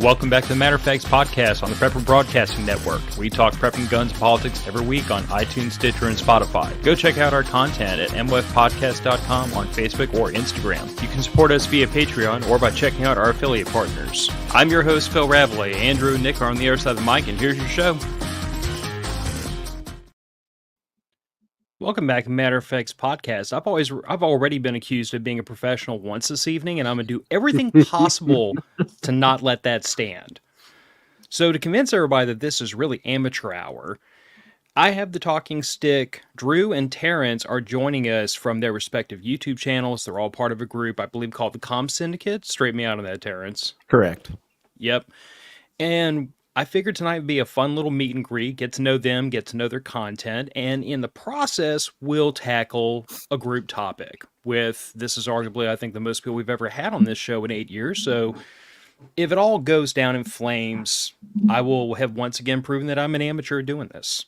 welcome back to the Matter of Facts podcast on the Prepper Broadcasting Network. We talk prepping, guns, and politics every week on iTunes, Stitcher, and Spotify. Go check out our content at mwfpodcast.com on Facebook or Instagram. You can support us via Patreon or by checking out our affiliate partners. I'm your host, Phil Rabalais. Andrew and Nick are on the other side of the mic, and here's your show. Welcome back to Matter of Facts podcast. I've already been accused of being a professional once this evening, and I'm going to do everything possible to not let that stand. So to convince everybody that this is really amateur hour, I have the talking stick. Drew and Terence are joining us from their respective YouTube channels. They're all part of a group, I believe, called the Comms Syndicate. Straighten me out on that, Terence. Correct. Yep. And I figured tonight would be a fun little meet and greet, get to know them, get to know their content, and in the process, we'll tackle a group topic. This is arguably, I think, the most people we've ever had on this show in 8 years, so if it all goes down in flames, I will have once again proven that I'm an amateur doing this.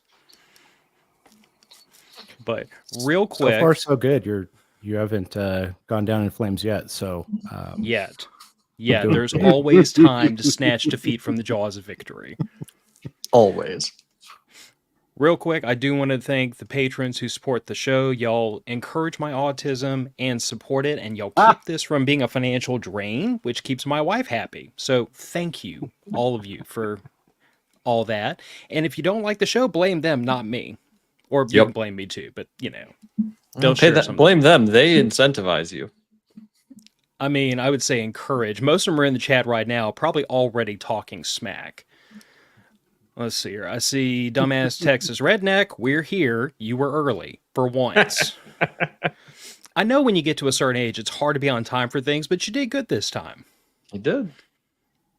But real quick... So far, so good. You haven't gone down in flames yet, so... Yet. Yeah, there's always time to snatch defeat from the jaws of victory. Always. Real quick, I do want to thank the patrons who support the show. Y'all encourage my autism and support it, and y'all keep this from being a financial drain, which keeps my wife happy. So thank you, all of you, for all that. And if you don't like the show, blame them, not me. Or you can blame me too, but, you know. Don't blame them. They incentivize you. I mean, I would say encourage. Most of them are in the chat right now, probably already talking smack. Let's see here. I see dumbass Texas redneck. We're here. You were early for once. I know when you get to a certain age, it's hard to be on time for things, but you did good this time. You did.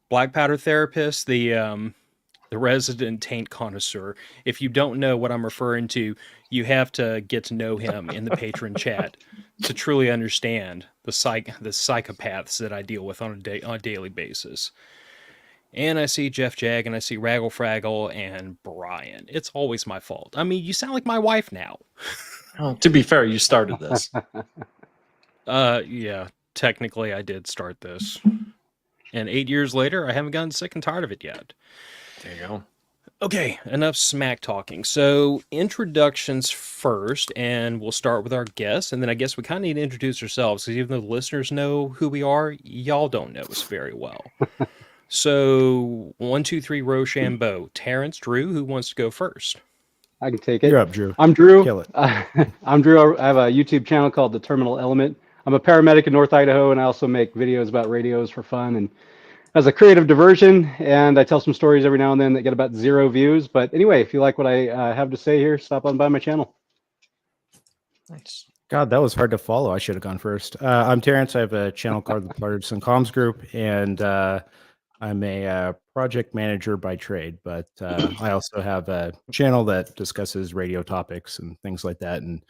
Black powder therapist, the resident taint connoisseur. If you don't know what I'm referring to, you have to get to know him in the patron chat to truly understand the psychopaths that I deal with on a daily basis. And I see Jeff Jag, and I see Raggle Fraggle, and Brian. It's always my fault. I mean, you sound like my wife now. Oh, to be fair, you started this. Yeah, technically I did start this. And 8 years later, I haven't gotten sick and tired of it yet. There you go. Okay, enough smack talking. So, introductions first, and we'll start with our guests, and then I guess we kind of need to introduce ourselves, because even though the listeners know who we are, y'all don't know us very well. So, 1, 2, 3, Rochambeau. Terence, Drew, who wants to go first? I can take it. You're up, Drew. I'm Drew. Kill it. I'm Drew. I have a YouTube channel called The Terminal Element. I'm a paramedic in North Idaho, and I also make videos about radios for fun and as a creative diversion, and I tell some stories every now and then that get about 0 views. But anyway, if you like what I have to say here, stop on by my channel. Nice. God, that was hard to follow. I should have gone first. I'm Terence. I have a channel called the Partisan Comms Group, and I'm a project manager by trade, but I also have a channel that discusses radio topics and things like that. And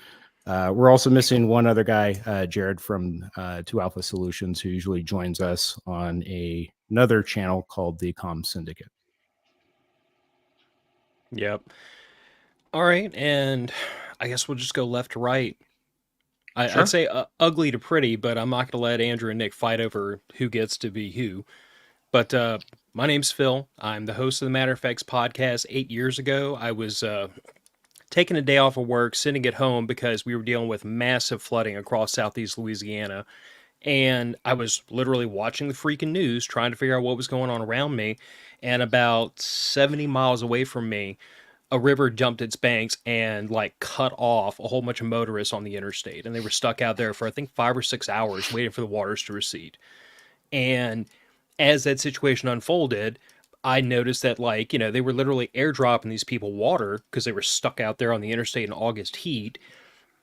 we're also missing one other guy, Jared from 2 Alpha Solutions, who usually joins us on another channel called the Comms Syndicate. Yep. All right, and I guess we'll just go left to right. Sure. I'd say ugly to pretty, but I'm not going to let Andrew and Nick fight over who gets to be who. But my name's Phil. I'm the host of the Matter of Facts podcast. 8 years ago, I was taking a day off of work, sitting at home because we were dealing with massive flooding across southeast Louisiana. And I was literally watching the freaking news, trying to figure out what was going on around me. And about 70 miles away from me, a river jumped its banks and cut off a whole bunch of motorists on the interstate. And they were stuck out there for, I think, 5 or 6 hours waiting for the waters to recede. And as that situation unfolded, I noticed that, they were literally airdropping these people water because they were stuck out there on the interstate in August heat.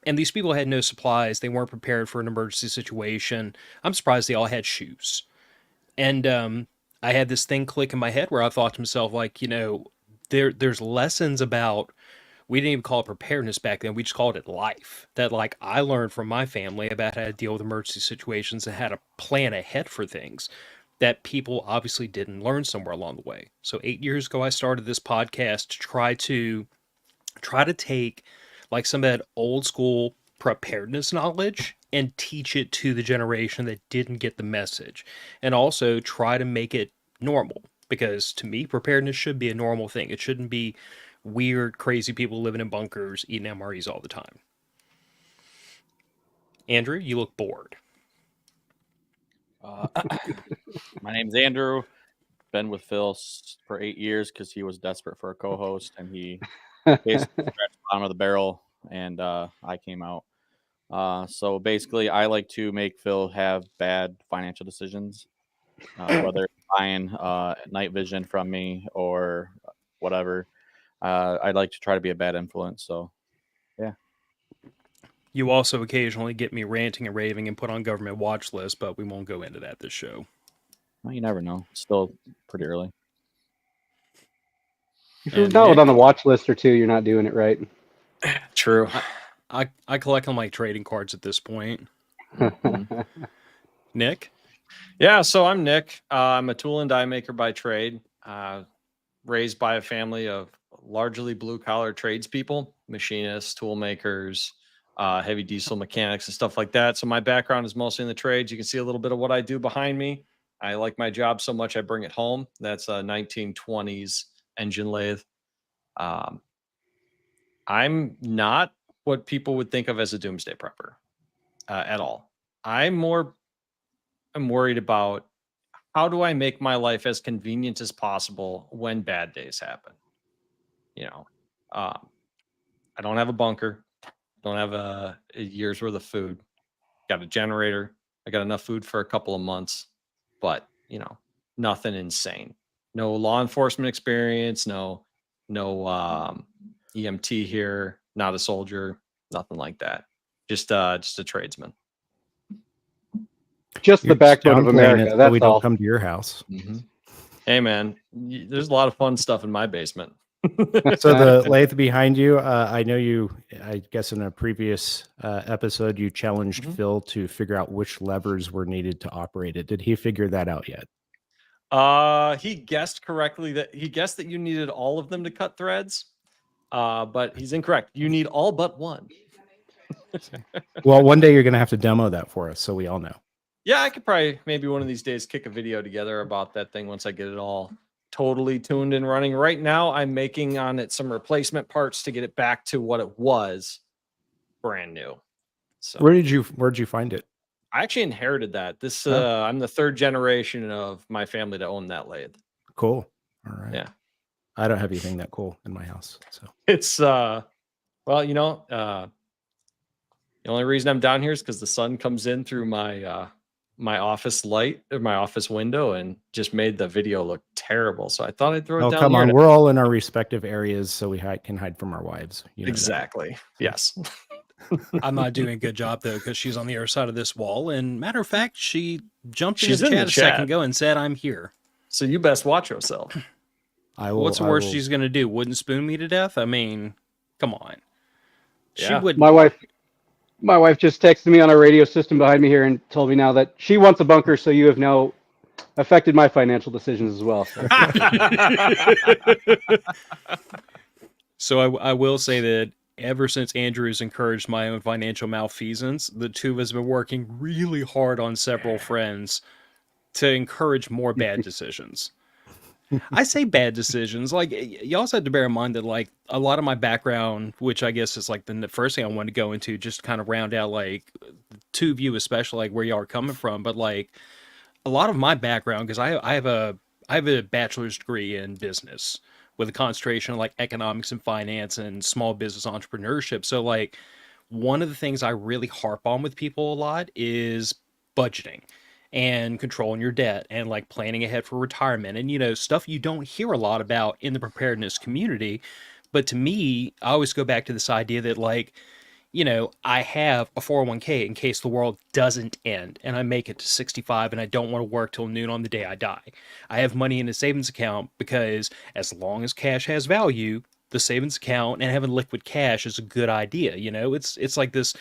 And these people had no supplies. They weren't prepared for an emergency situation. I'm surprised they all had shoes. And I had this thing click in my head where I thought to myself, there's lessons about, we didn't even call it preparedness back then. We just called it life. That I learned from my family about how to deal with emergency situations and how to plan ahead for things that people obviously didn't learn somewhere along the way. So 8 years ago, I started this podcast to try to take some of that old school preparedness knowledge and teach it to the generation that didn't get the message, and also try to make it normal. because to me, preparedness should be a normal thing. It shouldn't be weird, crazy people living in bunkers eating MREs all the time. Andrew, you look bored. My name's Andrew. Been with Phil for 8 years because he was desperate for a co-host, and he basically scratched the bottom of the barrel, and I came out. So basically, I like to make Phil have bad financial decisions, whether it's buying night vision from me or whatever. I'd like to try to be a bad influence. So You also occasionally get me ranting and raving and put on government watch lists, but we won't go into that this show. well, you never know. It's still pretty early. If you're And not Nick? on the watch list or two, you're not doing it right. True. I collect all my trading cards at this point. Nick? Yeah, so I'm Nick. I'm a tool and die maker by trade, raised by a family of largely blue-collar tradespeople, machinists, tool makers, heavy diesel mechanics, and stuff like that. So my background is mostly in the trades. You can see a little bit of what I do behind me. I like my job so much I bring it home. That's a 1920s engine lathe. I'm not what people would think of as a doomsday prepper at all. I'm worried about how do I make my life as convenient as possible when bad days happen. I don't have a bunker, don't have a year's worth of food. Got a generator. I got enough food for a couple of months, but nothing insane. No law enforcement experience. No EMT here. Not a soldier. Nothing like that. Just a tradesman. Just the You're just backbone of downplaying America. it so That's we all. don't come to your house. Hey man, there's a lot of fun stuff in my basement. So the lathe behind you, I know you, I guess in a previous episode, you challenged Phil to figure out which levers were needed to operate it. Did he figure that out yet? He guessed correctly that you needed all of them to cut threads. But he's incorrect. You need all but one. Well, one day you're going to have to demo that for us so we all know. Yeah, I could probably maybe one of these days kick a video together about that thing once I get it all totally tuned and running. Right now, I'm making on it some replacement parts to get it back to what it was, brand new. So Where'd you find it? I actually inherited that. This Oh. I'm the third generation of my family to own that lathe. Cool. All right. Yeah. I don't have anything that cool in my house. So It's well, the only reason I'm down here is because the sun comes in through my my office light or my office window and just made the video look terrible. So I thought I'd throw it down come here. on. We're all in our respective areas so we can hide from our wives. You know that. Exactly. Yes. I'm not doing a good job though because she's on the other side of this wall. And matter of fact, she jumped She's in in the the chat a second chat. ago and said, "I'm here." So you best watch yourself. I will. What's the I worst will- she's gonna do? Wouldn't spoon me to death? I mean, come on. She Yeah. would. My wife just texted me on our radio system behind me here and told me now that she wants a bunker, so you have now affected my financial decisions as well. So. So I will say that ever since Andrew's encouraged my own financial malfeasance, the two of us have been working really hard on several friends to encourage more bad decisions. I say bad decisions. Like, you also have to bear in mind that, like, a lot of my background, which I guess is like the first thing I want to go into, just to kind of round out, like, two of you, especially, like, where y'all are coming from. But, like, a lot of my background, because I have a bachelor's degree in business with a concentration on, like, economics and finance and small business entrepreneurship. So, like, one of the things I really harp on with people a lot is budgeting and controlling your debt and like planning ahead for retirement and stuff you don't hear a lot about in the preparedness community. But to me, I always go back to this idea that like I have a 401k in case the world doesn't end and I make it to 65 and I don't want to work till noon on the day I die. I have money in a savings account because as long as cash has value, the savings account and having liquid cash is a good idea. It's like this.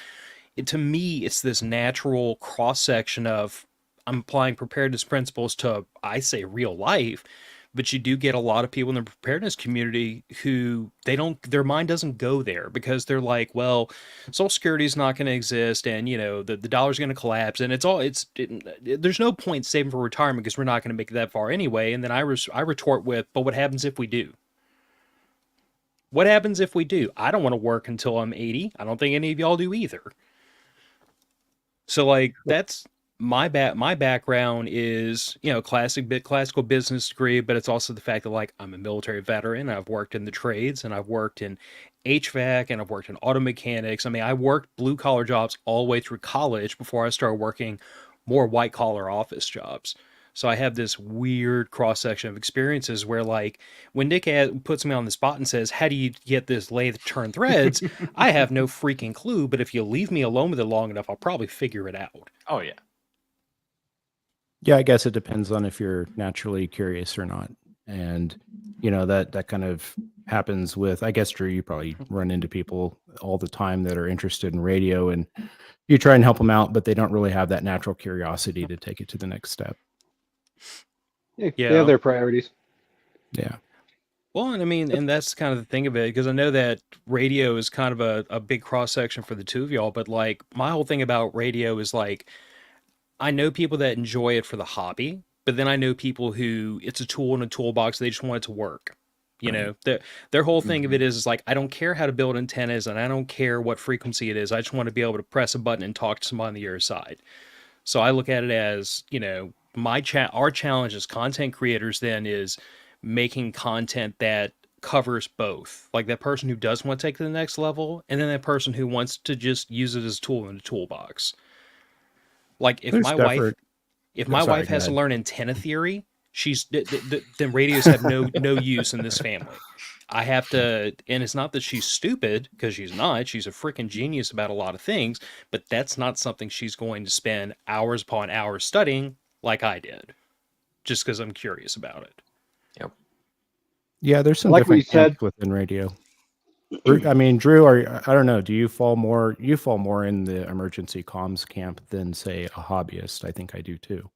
To me, it's this natural cross section of I'm applying preparedness principles to, I say, real life, but you do get a lot of people in the preparedness community who their mind doesn't go there because they're like, well, Social Security is not going to exist, and the dollar's going to collapse, and there's no point saving for retirement because we're not going to make it that far anyway. And then I retort with, but what happens if we do? What happens if we do? I don't want to work until I'm 80. I don't think any of y'all do either. So like that's my background is, classical business degree, but it's also the fact that like I'm a military veteran. I've worked in the trades and I've worked in HVAC and I've worked in auto mechanics. I mean, I worked blue collar jobs all the way through college before I started working more white collar office jobs. So I have this weird cross section of experiences where, like, when Nick puts me on the spot and says, "How do you get this lathe turn threads?" I have no freaking clue. But if you leave me alone with it long enough, I'll probably figure it out. Oh yeah. Yeah, I guess it depends on if you're naturally curious or not. And, that kind of happens with, I guess, Drew, you probably run into people all the time that are interested in radio, and you try and help them out, but they don't really have that natural curiosity to take it to the next step. They have their priorities. Yeah. Well, and I mean, and that's kind of the thing of it, because I know that radio is kind of a big cross section for the two of y'all, but like my whole thing about radio is like, I know people that enjoy it for the hobby, but then I know people who it's a tool in a toolbox. They just want it to work. Their whole thing of it is like, I don't care how to build antennas and I don't care what frequency it is. I just want to be able to press a button and talk to somebody on the other side. So I look at it as, our challenge as content creators then is making content that covers both. Like that person who does want to take it to the next level, and then that person who wants to just use it as a tool in the toolbox. Like if my wife has to learn antenna theory, then radios have no use in this family. I have to, and it's not that she's stupid, because she's not. She's a freaking genius about a lot of things, but that's not something she's going to spend hours upon hours studying like I did, just because I'm curious about it. Yep. Yeah, there's some Like what you different said camps within radio. I mean, Drew, I don't know. Do you fall more in the emergency comms camp than, say, a hobbyist? I think I do too.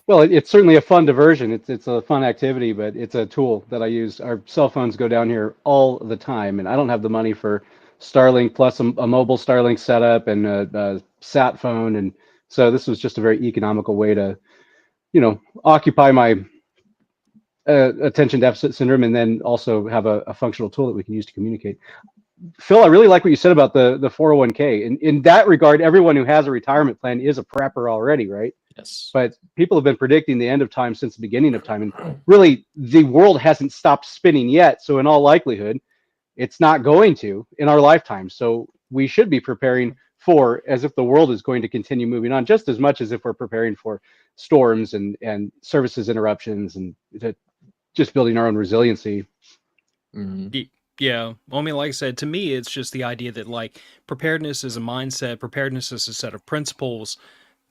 Well, it's certainly a fun diversion. It's a fun activity, but it's a tool that I use. Our cell phones go down here all the time, and I don't have the money for Starlink plus a mobile Starlink setup and a sat phone, and so this was just a very economical way to, occupy my attention deficit syndrome, and then also have a functional tool that we can use to communicate. Phil, I really like what you said about the 401k. In that regard, everyone who has a retirement plan is a prepper already, right? Yes. But people have been predicting the end of time since the beginning of time. And really, the world hasn't stopped spinning yet. So in all likelihood, it's not going to in our lifetime. So we should be preparing for as if the world is going to continue moving on, just as much as if we're preparing for storms and services interruptions and just building our own resiliency. Mm-hmm. Yeah. Well, I mean, like I said, to me, it's just the idea that like preparedness is a mindset, preparedness is a set of principles.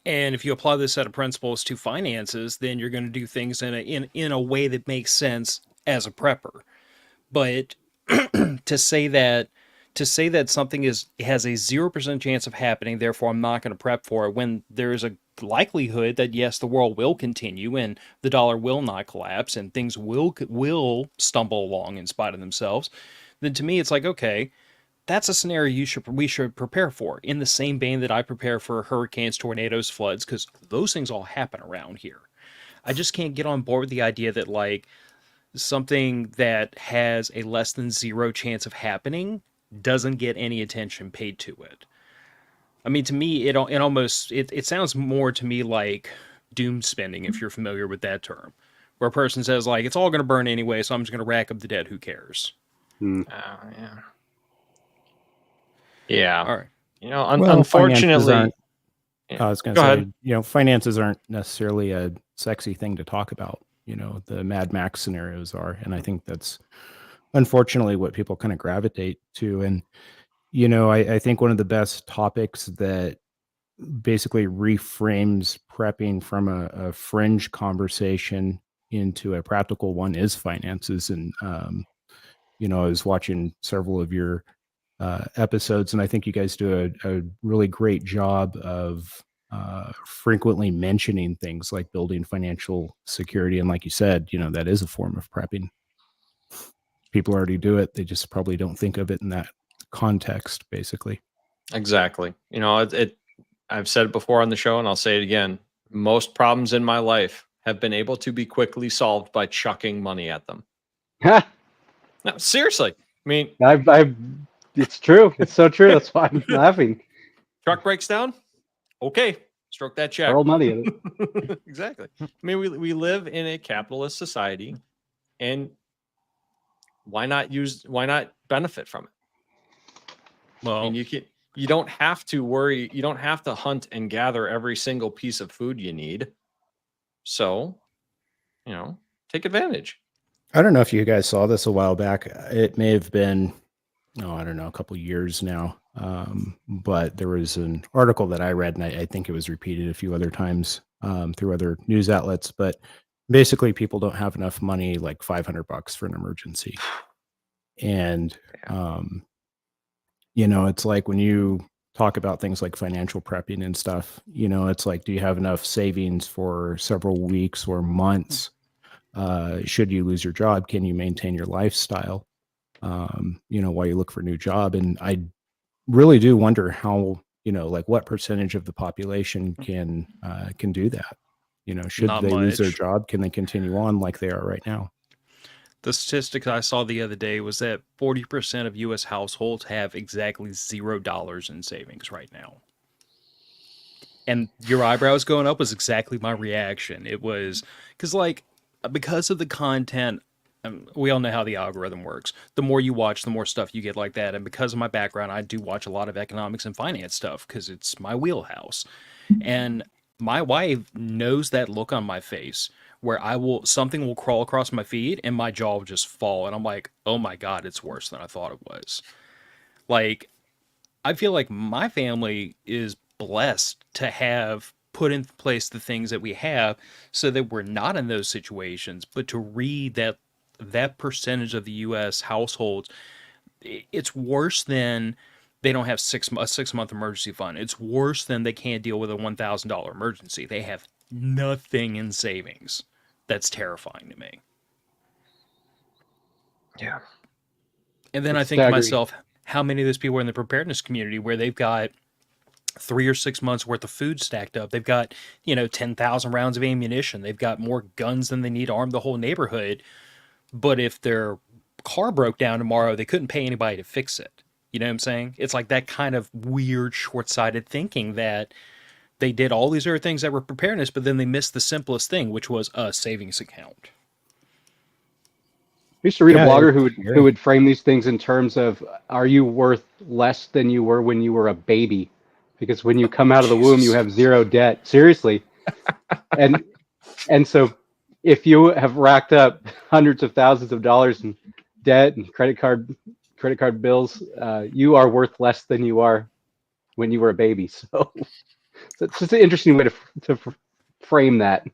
And if you apply this set of principles to finances, then you're going to do things in a way that makes sense as a prepper. But to say that something has a 0% chance of happening, therefore I'm not going to prep for it, when there's a likelihood that yes, the world will continue and the dollar will not collapse and things will stumble along in spite of themselves, then to me it's like, okay, that's a scenario we should prepare for, in the same vein that I prepare for hurricanes, tornadoes, floods, because those things all happen around here. I just can't get on board with the idea that like something that has a less than 0 chance of happening doesn't get any attention paid to it. I mean, to me, it sounds more to me like doom spending, if you're familiar with that term, where a person says like, it's all going to burn anyway, so I'm just going to rack up the dead. Who cares? Yeah. Yeah. All right. Unfortunately, I was going to say, finances aren't necessarily a sexy thing to talk about. The Mad Max scenarios are, and I think that's unfortunately what people kind of gravitate to. And, I think one of the best topics that basically reframes prepping from a fringe conversation into a practical one is finances. And, I was watching several of your episodes, and I think you guys do a really great job of frequently mentioning things like building financial security. And like you said, that is a form of prepping. People already do it. They just probably don't think of it in that context, basically. Exactly. I've said it before on the show, and I'll say it again. Most problems in my life have been able to be quickly solved by chucking money at them. No, seriously. I mean, it's true. It's so true. That's why I'm laughing. truck breaks down. Okay, stroke that check. Throw money at it. Exactly. I mean, we live in a capitalist society, and why not benefit from it? Well, I mean, you don't have to worry. You don't have to hunt and gather every single piece of food you need. So, take advantage. I don't know if you guys saw this a while back. It may have been, I don't know, a couple of years now. But there was an article that I read, and I think it was repeated a few other times through other news outlets. But basically, people don't have enough money, like $500 for an emergency. And, it's like when you talk about things like financial prepping and stuff, it's like, do you have enough savings for several weeks or months? Should you lose your job, can you maintain your lifestyle, while you look for a new job? And I really do wonder how, like what percentage of the population can do that? Should Not they lose their much. job? Can they continue on like they are right now? The statistic I saw the other day was that 40% of U.S. households have exactly $0 in savings right now. And your eyebrows going up was exactly my reaction. It was because of the content. We all know how the algorithm works. The more you watch, the more stuff you get like that. And because of my background, I do watch a lot of economics and finance stuff because it's my wheelhouse. And my wife knows that look on my face where something will crawl across my feed and my jaw will just fall. And I'm like, oh my God, it's worse than I thought it was. Like, I feel like my family is blessed to have put in place the things that we have so that we're not in those situations. But to read that percentage of the U.S. households, it's worse than they don't have a 6-month emergency fund. It's worse than they can't deal with a $1,000 emergency. They have nothing in savings. That's terrifying to me. Yeah. And then It's I think to staggering. myself, how many of those people are in the preparedness community where they've got 3 or 6 months worth of food stacked up? They've got, 10,000 rounds of ammunition. They've got more guns than they need to arm the whole neighborhood. But if their car broke down tomorrow, they couldn't pay anybody to fix it. You know what I'm saying? It's like that kind of weird, short-sighted thinking that they did all these other things that were preparedness, but then they missed the simplest thing, which was a savings account. I used to read a Yeah, blogger it's who would frame these things in terms of, are you worth less than you were when you were a baby? Because when you come out of the womb, you Jesus. have zero debt. Seriously. And so if you have racked up hundreds of thousands of dollars in debt and credit card bills, you are worth less than you are when you were a baby. So it's just an interesting way to frame that.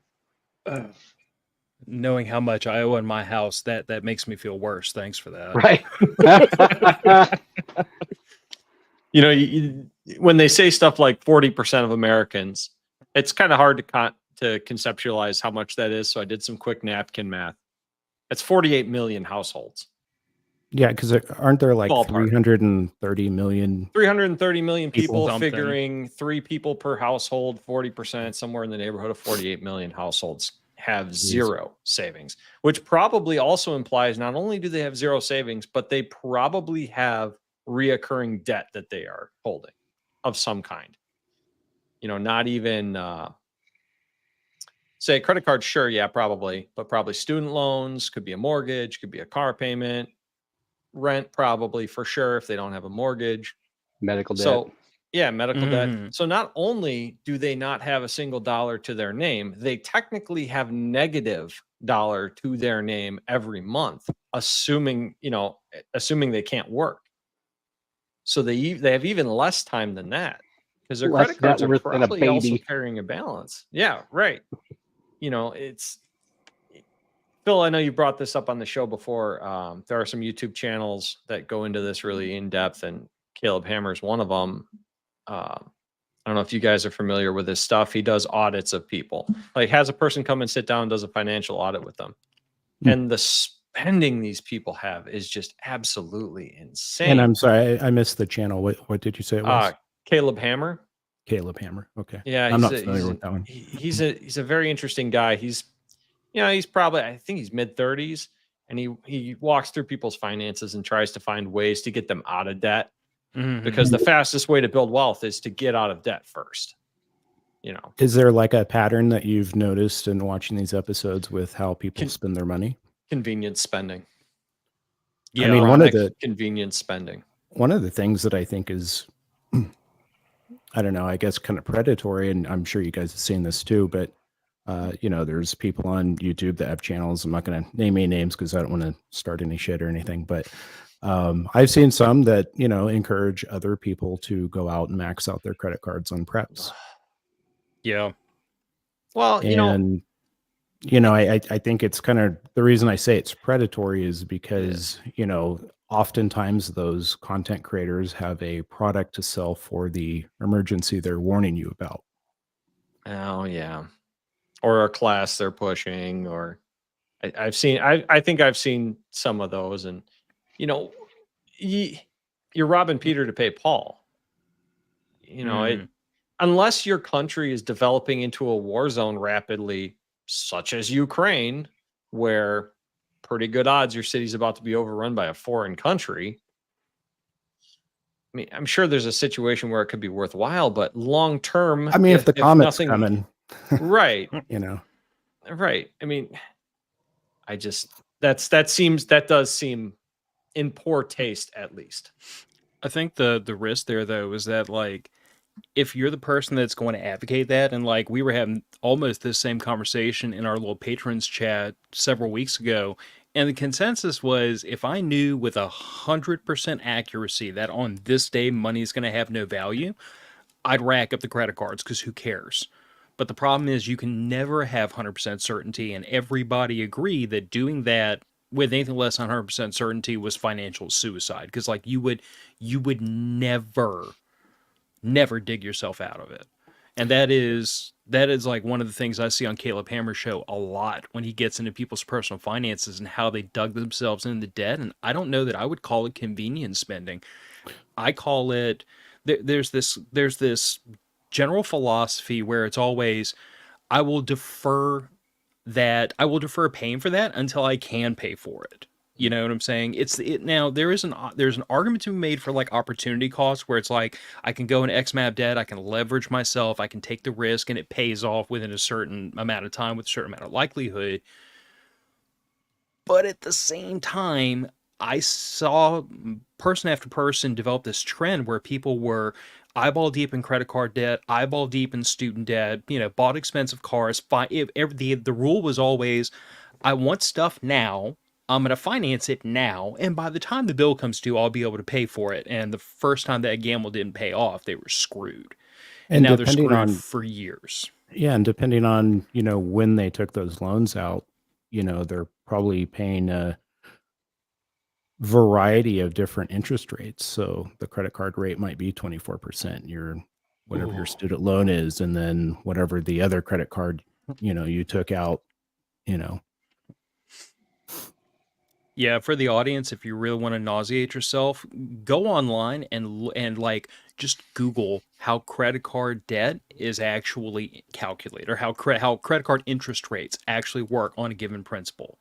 Knowing how much I owe in my house, that makes me feel worse. Thanks for that. Right. When they say stuff like 40% of Americans, it's kind of hard to conceptualize how much that is. So I did some quick napkin math. It's 48 million households. Yeah, because aren't there like Ballpark. 330 million? 330 million people, Something. figuring 3 people per household, 40%, somewhere in the neighborhood of 48 million households have zero savings, which probably also implies not only do they have zero savings, but they probably have reoccurring debt that they are holding of some kind. Not even say credit card, sure, yeah, probably, but probably student loans, could be a mortgage, could be a car payment, rent probably for sure if they don't have a mortgage. Medical debt. So yeah, medical Mhm. debt. So not only do they not have a single dollar to their name, they technically have negative dollar to their name every month, assuming they can't work. So they have even less time than that because their Less credit cards net are worth than a probably also baby. carrying a balance. Yeah, right. It's Phil, I know you brought this up on the show before. There are some YouTube channels that go into this really in depth, and Caleb Hammer's one of them. I'm don't know if you guys are familiar with his stuff. He does audits of people, like has a person come and sit down and does a financial audit with them. And the spending these people have is just absolutely insane. And I'm sorry, I missed the channel. What did you say it was? Caleb Hammer. Caleb Hammer. Okay. Yeah, I'm not familiar with that one. He's a very interesting guy. He's probably, I think he's mid-30s, and he walks through people's finances and tries to find ways to get them out of debt. Because the fastest way to build wealth is to get out of debt first. Is there like a pattern that you've noticed in watching these episodes with how people spend their money? Convenience spending. Yeah, I mean, one of the convenience spending. One of the things that I think is, I don't know, I guess kind of predatory, and I'm sure you guys have seen this too, but there's people on YouTube that have channels. I'm not going to name any names because I don't want to start any shit or anything, but I've seen some that, encourage other people to go out and max out their credit cards on preps. Yeah. Well, I think it's kind of the reason I say it's predatory is because, oftentimes those content creators have a product to sell for the emergency they're warning you about. Oh, yeah. Or a class they're pushing, or I think I've seen some of those, and you're robbing Peter to pay Paul. Unless your country is developing into a war zone rapidly, such as Ukraine, where pretty good odds your city's about to be overrun by a foreign country. I mean, I'm sure there's a situation where it could be worthwhile, but long term, I mean, if the comet's coming, right? Right. I mean, that does seem in poor taste, at least. I think the risk there, though, is that, like, if you're the person that's going to advocate that, and like we were having almost this same conversation in our little patrons chat several weeks ago, and the consensus was, if I knew with 100% accuracy that on this day money is going to have no value, I'd rack up the credit cards, because who cares? But the problem is you can never have 100% certainty, and everybody agreed that doing that with anything less than 100% certainty was financial suicide, because like you would never dig yourself out of it. And that is like one of the things I see on Caleb Hammer's show a lot, when he gets into people's personal finances and how they dug themselves into debt. And I don't know that I would call it convenience spending. I call it, there's this general philosophy where it's always, I will defer paying for that until I can pay for it. You know what I'm saying? Now there's an argument to be made for like opportunity cost, where it's like I can go in XMAP debt, I can leverage myself, I can take the risk, and it pays off within a certain amount of time with a certain amount of likelihood. But at the same time, I saw person after person develop this trend where people were eyeball deep in credit card debt, eyeball deep in student debt, bought expensive cars. The rule was always, I want stuff now, I'm going to finance it now, and by the time the bill comes due, I'll be able to pay for it. And the first time that gamble didn't pay off, they were screwed. And now they're screwed for years. Yeah, and depending on, when they took those loans out, they're probably paying a variety of different interest rates. So the credit card rate might be 24%, whatever your student loan is, and then whatever the other credit card, you took out, Yeah, for the audience, if you really want to nauseate yourself, go online and like just Google how credit card debt is actually calculated, or how credit card interest rates actually work on a given principal.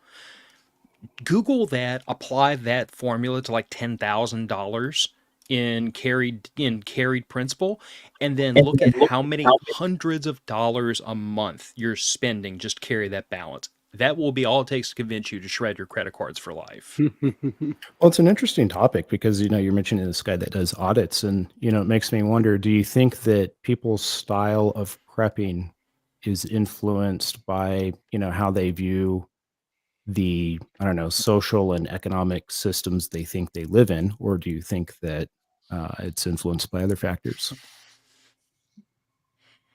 Google that, apply that formula to like $10,000 in carried principal, and then look at how many hundreds of dollars a month you're spending just to carry that balance. That will be all it takes to convince you to shred your credit cards for life. Well, it's an interesting topic because, you're mentioning this guy that does audits, and, it makes me wonder, do you think that people's style of prepping is influenced by, how they view the, I don't know, social and economic systems they think they live in? Or do you think that it's influenced by other factors?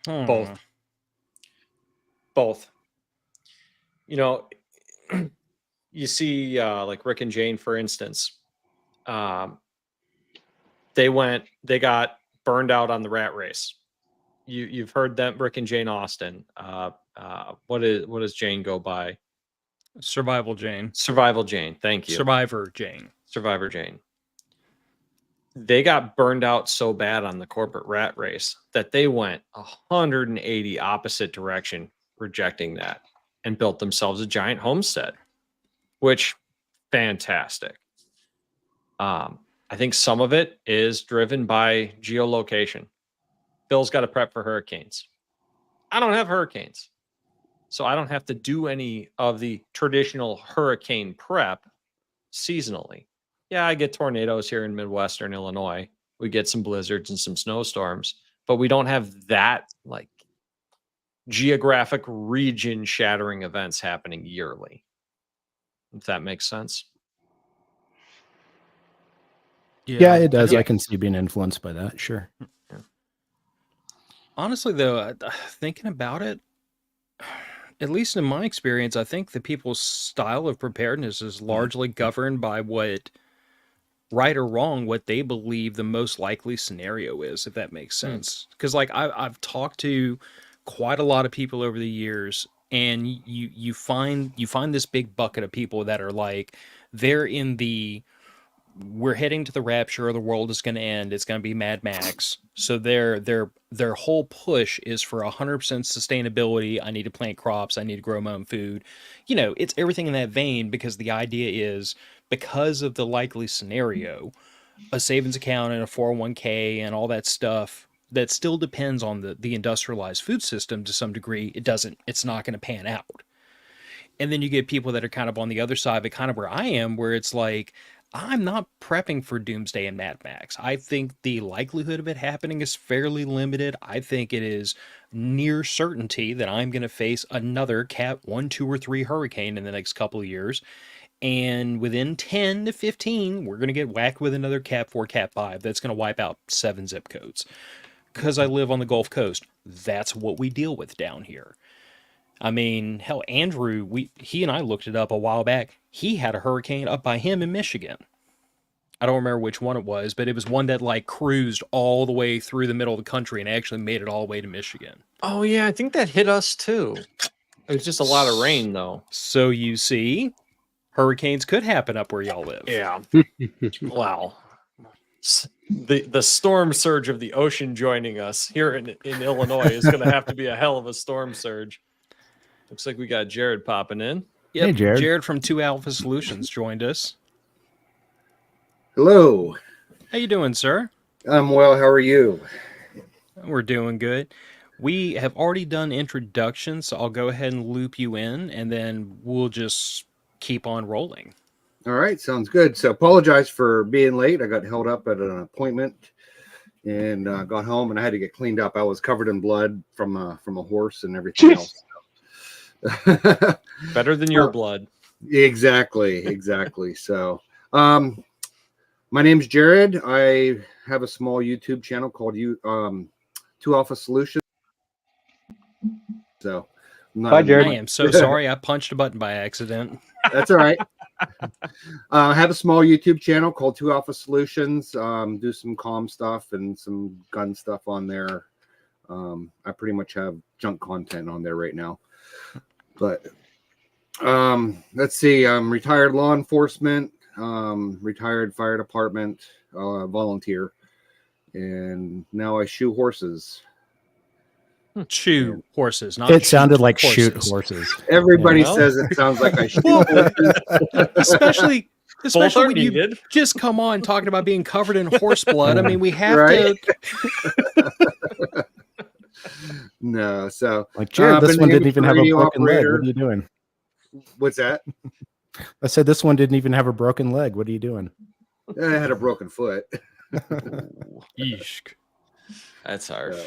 Both. You see, like Rick and Jane, for instance, they got burned out on the rat race. you've heard them, Rick and Jane Austen. What does Jane go by? Survival Jane. Survival Jane. Thank you. Survivor Jane. Survivor Jane. They got burned out so bad on the corporate rat race that they went 180 opposite direction, rejecting that, and built themselves a giant homestead, which fantastic. I think some of it is driven by geolocation. Phil's got to prep for hurricanes. I don't have hurricanes, so I don't have to do any of the traditional hurricane prep seasonally. Yeah, I get tornadoes here in Midwestern Illinois. We get some blizzards and some snowstorms, but we don't have that like geographic region shattering events happening yearly. If that makes sense. Yeah, it does. I can see being influenced by that. Sure. Yeah. Honestly, though, thinking about it, at least in my experience, I think the people's style of preparedness is largely governed by what, right or wrong, what they believe the most likely scenario is, if that makes sense. Because, like, I've talked to quite a lot of people over the years, and you find this big bucket of people that are like, they're in the, we're heading to the rapture, or the world is going to end, it's going to be Mad Max. So their whole push is for 100% sustainability. I need to plant crops, I need to grow my own food. You know, it's everything in that vein, because the idea is, because of the likely scenario, a savings account and a 401k and all that stuff that still depends on the industrialized food system to some degree, it's not going to pan out. And then you get people that are kind of on the other side, but kind of where I am, where it's like, I'm not prepping for doomsday and Mad Max. I think the likelihood of it happening is fairly limited. I think it is near certainty that I'm going to face another Cat 1, 2, or 3 hurricane in the next couple of years. And within 10 to 15, we're going to get whacked with another Cat 4, Cat 5 that's going to wipe out 7 zip codes. Because I live on the Gulf Coast, that's what we deal with down here. I mean, hell, Andrew, he and I looked it up a while back. He had a hurricane up by him in Michigan. I don't remember which one it was, but it was one that like cruised all the way through the middle of the country and actually made it all the way to Michigan. Oh yeah, I think that hit us too. It was just a lot of rain though. So you see, hurricanes could happen up where y'all live. Yeah. Wow. The storm surge of the ocean joining us here in Illinois is going to have to be a hell of a storm surge. Looks like we got Jared popping in. Yep, Hey, Jared. Jared from 2 Alpha Solutions joined us. Hello. How you doing, sir? I'm well. How are you? We're doing good. We have already done introductions, so I'll go ahead and loop you in, and then we'll just keep on rolling. All right. Sounds good. So apologize for being late. I got held up at an appointment and got home, and I had to get cleaned up. I was covered in blood from a horse and everything else. Better than your blood. Exactly. So my name's Jared. I have a small YouTube channel called 2 Alpha Solutions. So Hi, Jared. I am so sorry. I punched a button by accident. That's all right. I have a small YouTube channel called 2 Alpha Solutions. Do some comm stuff and some gun stuff on there. I pretty much have junk content on there right now. But let's see. I'm retired law enforcement, retired fire department, volunteer, and now I shoe horses. Chew horses, not It sounded like horses. shoot horses. Everybody Well. says it sounds like I shoot Well, horses. especially Both are when you needed. just come on talking about being covered in horse blood. I mean, we have Right? to. No, so Like, Jared, this been one an didn't even have a radio broken leg. operator. What are you doing? what's that? I said this one didn't even have a broken leg. What are you doing? I had a broken foot. Eesh. That's harsh.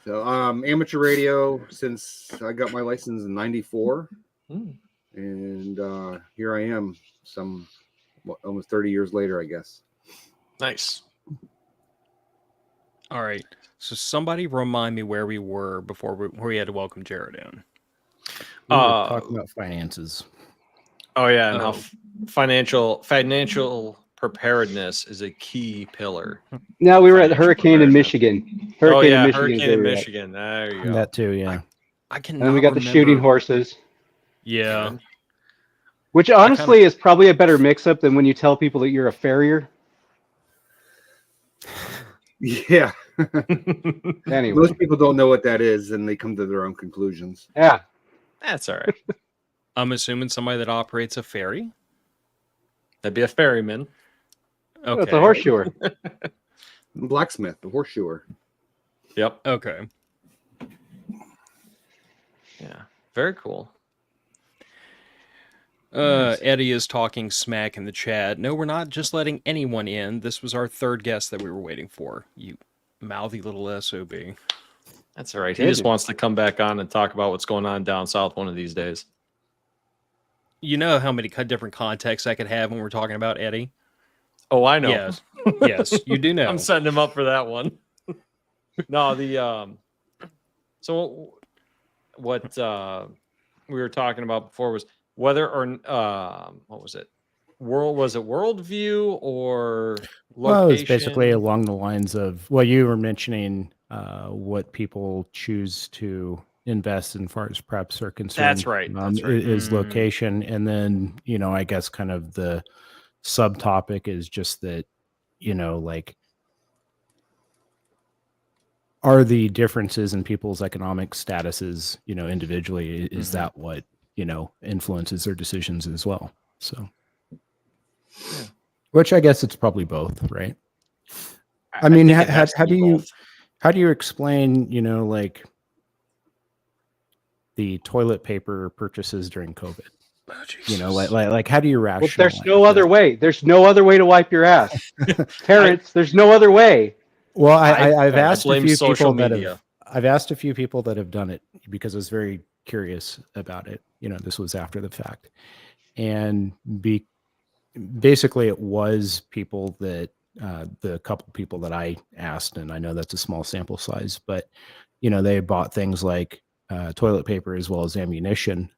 So amateur radio since I got my license in '94, Hmm. and here I am, almost 30 years later, I guess. Nice. All right. So somebody remind me where we were before we had to welcome Jared in. We were talking about finances. Oh yeah, and how Oh. financial preparedness is a key pillar. Now we were at Financial Hurricane in preparedness. Michigan. Oh yeah, Michigan is hurricane where in we were at. Michigan. There you go. That too, yeah. I And cannot then we got the shooting remember. horses, Yeah. Good. which honestly is probably a better mix-up than when you tell people that you're a farrier. Yeah. Anyway, Most people don't know what that is, and they come to their own conclusions. yeah. That's all right. I'm assuming somebody that operates a ferry. That'd be a ferryman. Okay. It's a horseshoer. Blacksmith, the horseshoer. Yep. Okay. Yeah. Very cool. Eddie is talking smack in the chat. No, we're not just letting anyone in. This was our third guest that we were waiting for. You mouthy little SOB. That's all right. He just wants to come back on and talk about what's going on down south one of these days. You know how many different contexts I could have when we're talking about Eddie? Oh, I know. Yes. Yes, you do know. I'm setting him up for that one. No, the so what we were talking about before was whether or what was it? Worldview or location? Well, it's basically along the lines of, well, you were mentioning what people choose to invest in far as preps are concerned. That's right. That's right. Is location. And then, I guess kind of the subtopic is just that, like, are the differences in people's economic statuses, individually, is that what, influences their decisions as well? So, Yeah. which I guess it's probably both, right? I mean, think it has to how be do both. how do you explain, like the toilet paper purchases during COVID? Oh, Like how do you Well, rationalize? there's no other way. There's no other way to wipe your ass, Terence. There's no other way. Well, I've asked a blame few social people media. I've asked a few people that have done it because I was very curious about it. This was after the fact, and basically it was people that the couple people that I asked, and I know that's a small sample size, but they bought things like toilet paper as well as ammunition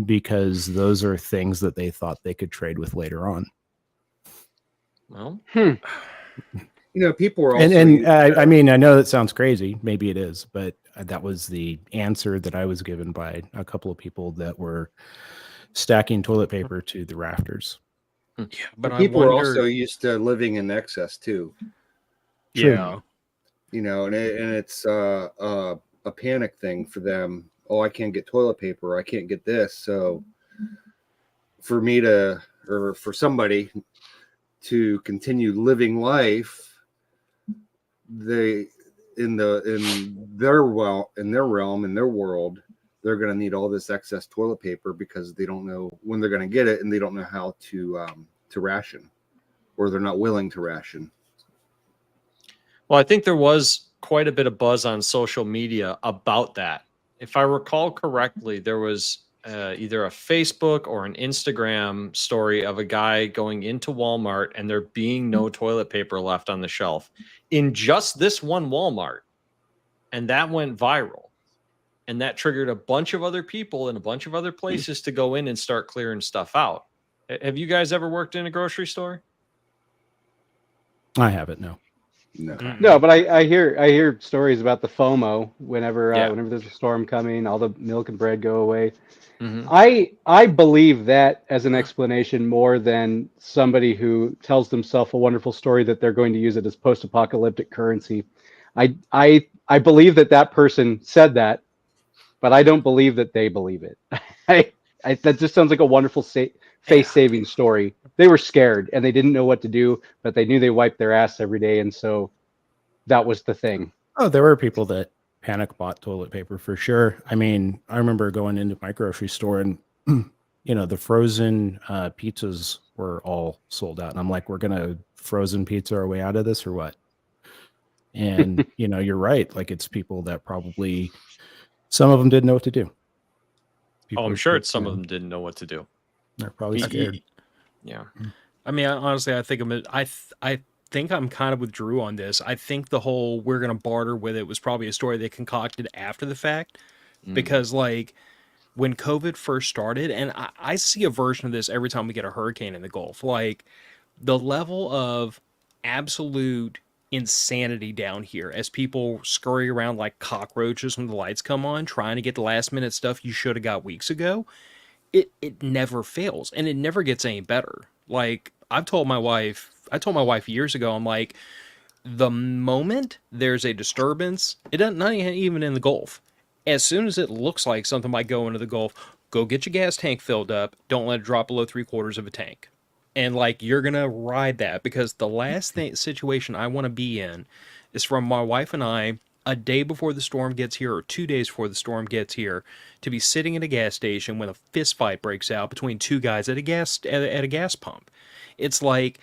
because those are things that they thought they could trade with later on. Well, People were also And I mean, I know that sounds crazy. Maybe it is, but that was the answer that I was given by a couple of people that were stacking toilet paper to the rafters. Yeah, but people I are wonder, also used to living in excess too. yeah. And it's a panic thing for them. Oh, I can't get toilet paper. I can't get this. So for me to, or for somebody to continue living life, they in their realm, in their world, they're going to need all this excess toilet paper because they don't know when they're going to get it, and they don't know how to ration, or they're not willing to ration. Well, I think there was quite a bit of buzz on social media about that. If I recall correctly, there was either a Facebook or an Instagram story of a guy going into Walmart and there being no toilet paper left on the shelf in just this one Walmart. And that went viral. And that triggered a bunch of other people in a bunch of other places to go in and start clearing stuff out. Have you guys ever worked in a grocery store? I haven't, no. No, but I hear stories about the FOMO whenever there's a storm coming, all the milk and bread go away. Mm-hmm. I believe that as an explanation more than somebody who tells themselves a wonderful story that they're going to use it as post-apocalyptic currency. I believe that person said that, but I don't believe that they believe it. That just sounds like a wonderful face-saving story. They were scared and they didn't know what to do, but they knew they wiped their ass every day, and so that was the thing. Oh, there were people that panic bought toilet paper for sure. I mean, I remember going into my grocery store and the frozen pizzas were all sold out, and I'm like, we're gonna frozen pizza our way out of this or what? And you're right. Like, it's people that probably, some of them didn't know what to do. Oh, I'm sure some of them didn't know what to do. They're probably scared. Yeah. I mean, honestly, I think I think I'm kind of with Drew on this. I think the whole we're going to barter with it was probably a story they concocted after the fact. Because, like, when COVID first started, and I see a version of this every time we get a hurricane in the Gulf, like, the level of absolute insanity down here as people scurry around like cockroaches when the lights come on, trying to get the last minute stuff you should have got weeks ago, it never fails, and it never gets any better. Like I told my wife years ago, I'm like, the moment there's a disturbance, it doesn't, not even in the Gulf. As soon as it looks like something might go into the Gulf, go get your gas tank filled up. Don't let it drop below 3/4 of a tank. And like you're gonna ride that, because the last situation I want to be in is from my wife and I a day before the storm gets here or 2 days before the storm gets here to be sitting at a gas station when a fist fight breaks out between two guys at a gas pump. It's like,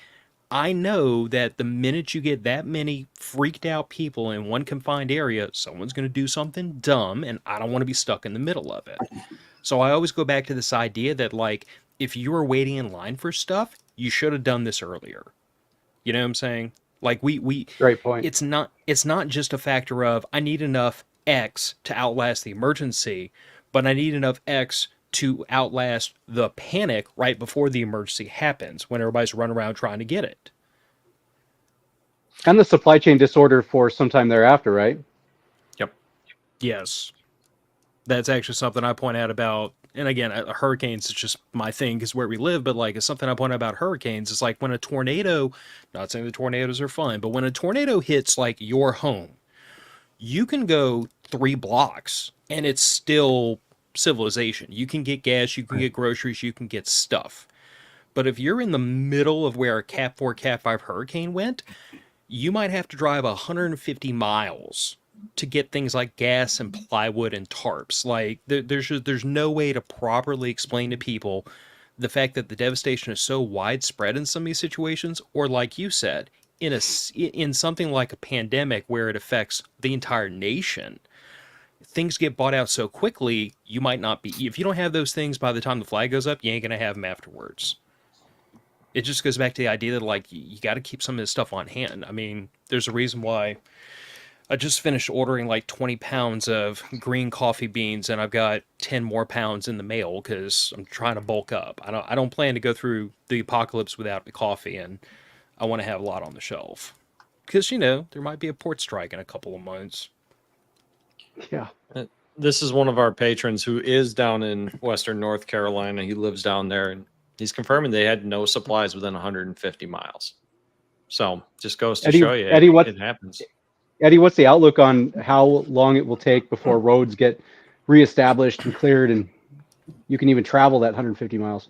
I know that the minute you get that many freaked out people in one confined area, someone's going to do something dumb, and I don't want to be stuck in the middle of it. So I always go back to this idea that, like, if you were waiting in line for stuff, you should have done this earlier. You know what I'm saying? Like Great point. it's not just a factor of I need enough X to outlast the emergency, but I need enough X to outlast the panic right before the emergency happens when everybody's running around trying to get it. And the supply chain disorder for sometime thereafter, right? Yep. Yes. That's actually something I point out about, and again, hurricanes is just my thing because where we live, but like it's something I point out about hurricanes. It's like when a tornado, not saying the tornadoes are fun, but when a tornado hits like your home, you can go 3 blocks and it's still civilization. You can get gas, you can get groceries, you can get stuff. But if you're in the middle of where a Cat 4, Cat 5 hurricane went, you might have to drive 150 miles to get things like gas and plywood and tarps. Like there's no way to properly explain to people the fact that the devastation is so widespread in some of these situations, or like you said, in something like a pandemic where it affects the entire nation. Things get bought out so quickly, you might not be, if you don't have those things by the time the flag goes up, you ain't gonna have them afterwards. It just goes back to the idea that like you got to keep some of this stuff on hand. I mean, there's a reason why I just finished ordering like 20 pounds of green coffee beans, and I've got 10 more pounds in the mail because I'm trying to bulk up. I don't plan to go through the apocalypse without the coffee, and I want to have a lot on the shelf because there might be a port strike in a couple of months. Yeah. This is one of our patrons who is down in Western North Carolina. He lives down there, and he's confirming they had no supplies within 150 miles. So just goes to show you, Eddie, it happens. Eddie, what's the outlook on how long it will take before roads get reestablished and cleared and you can even travel that 150 miles?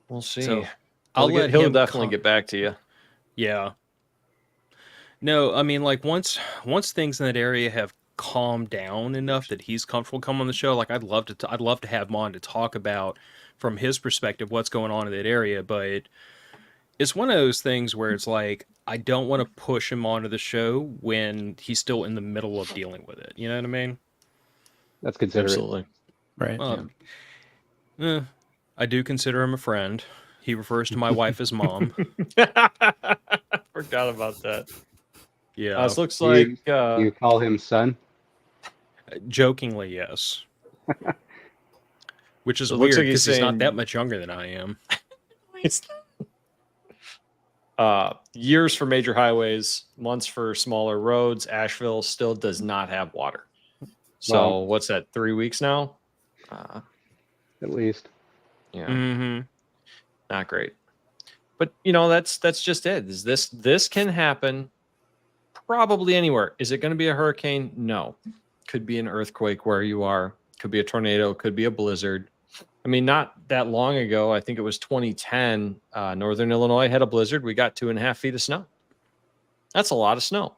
We'll see. So he'll definitely get back to you. Yeah. No, I mean, like once things in that area have calmed down enough that he's comfortable coming on the show, like I'd love to have him on to talk about from his perspective what's going on in that area. But it's one of those things where it's like I don't want to push him onto the show when he's still in the middle of dealing with it. You know what I mean? That's considerate. Absolutely. Right. Well, I do consider him a friend. He refers to my wife as mom. Forgot about that. Yeah. This looks like you call him son? Jokingly, yes. Which is It weird looks like because he's he's not saying- that much younger than I am. years for major highways, months for smaller roads. Asheville still does not have water. So Wow. what's that? 3 weeks now? At least. Yeah, Mm-hmm. not great. But that's just it. Is this can happen probably anywhere. Is it going to be a hurricane? No. Could be an earthquake where you are. Could be a tornado. Could be a blizzard. I mean, not that long ago, I think it was 2010, Northern Illinois had a blizzard. We got 2.5 feet of snow. That's a lot of snow.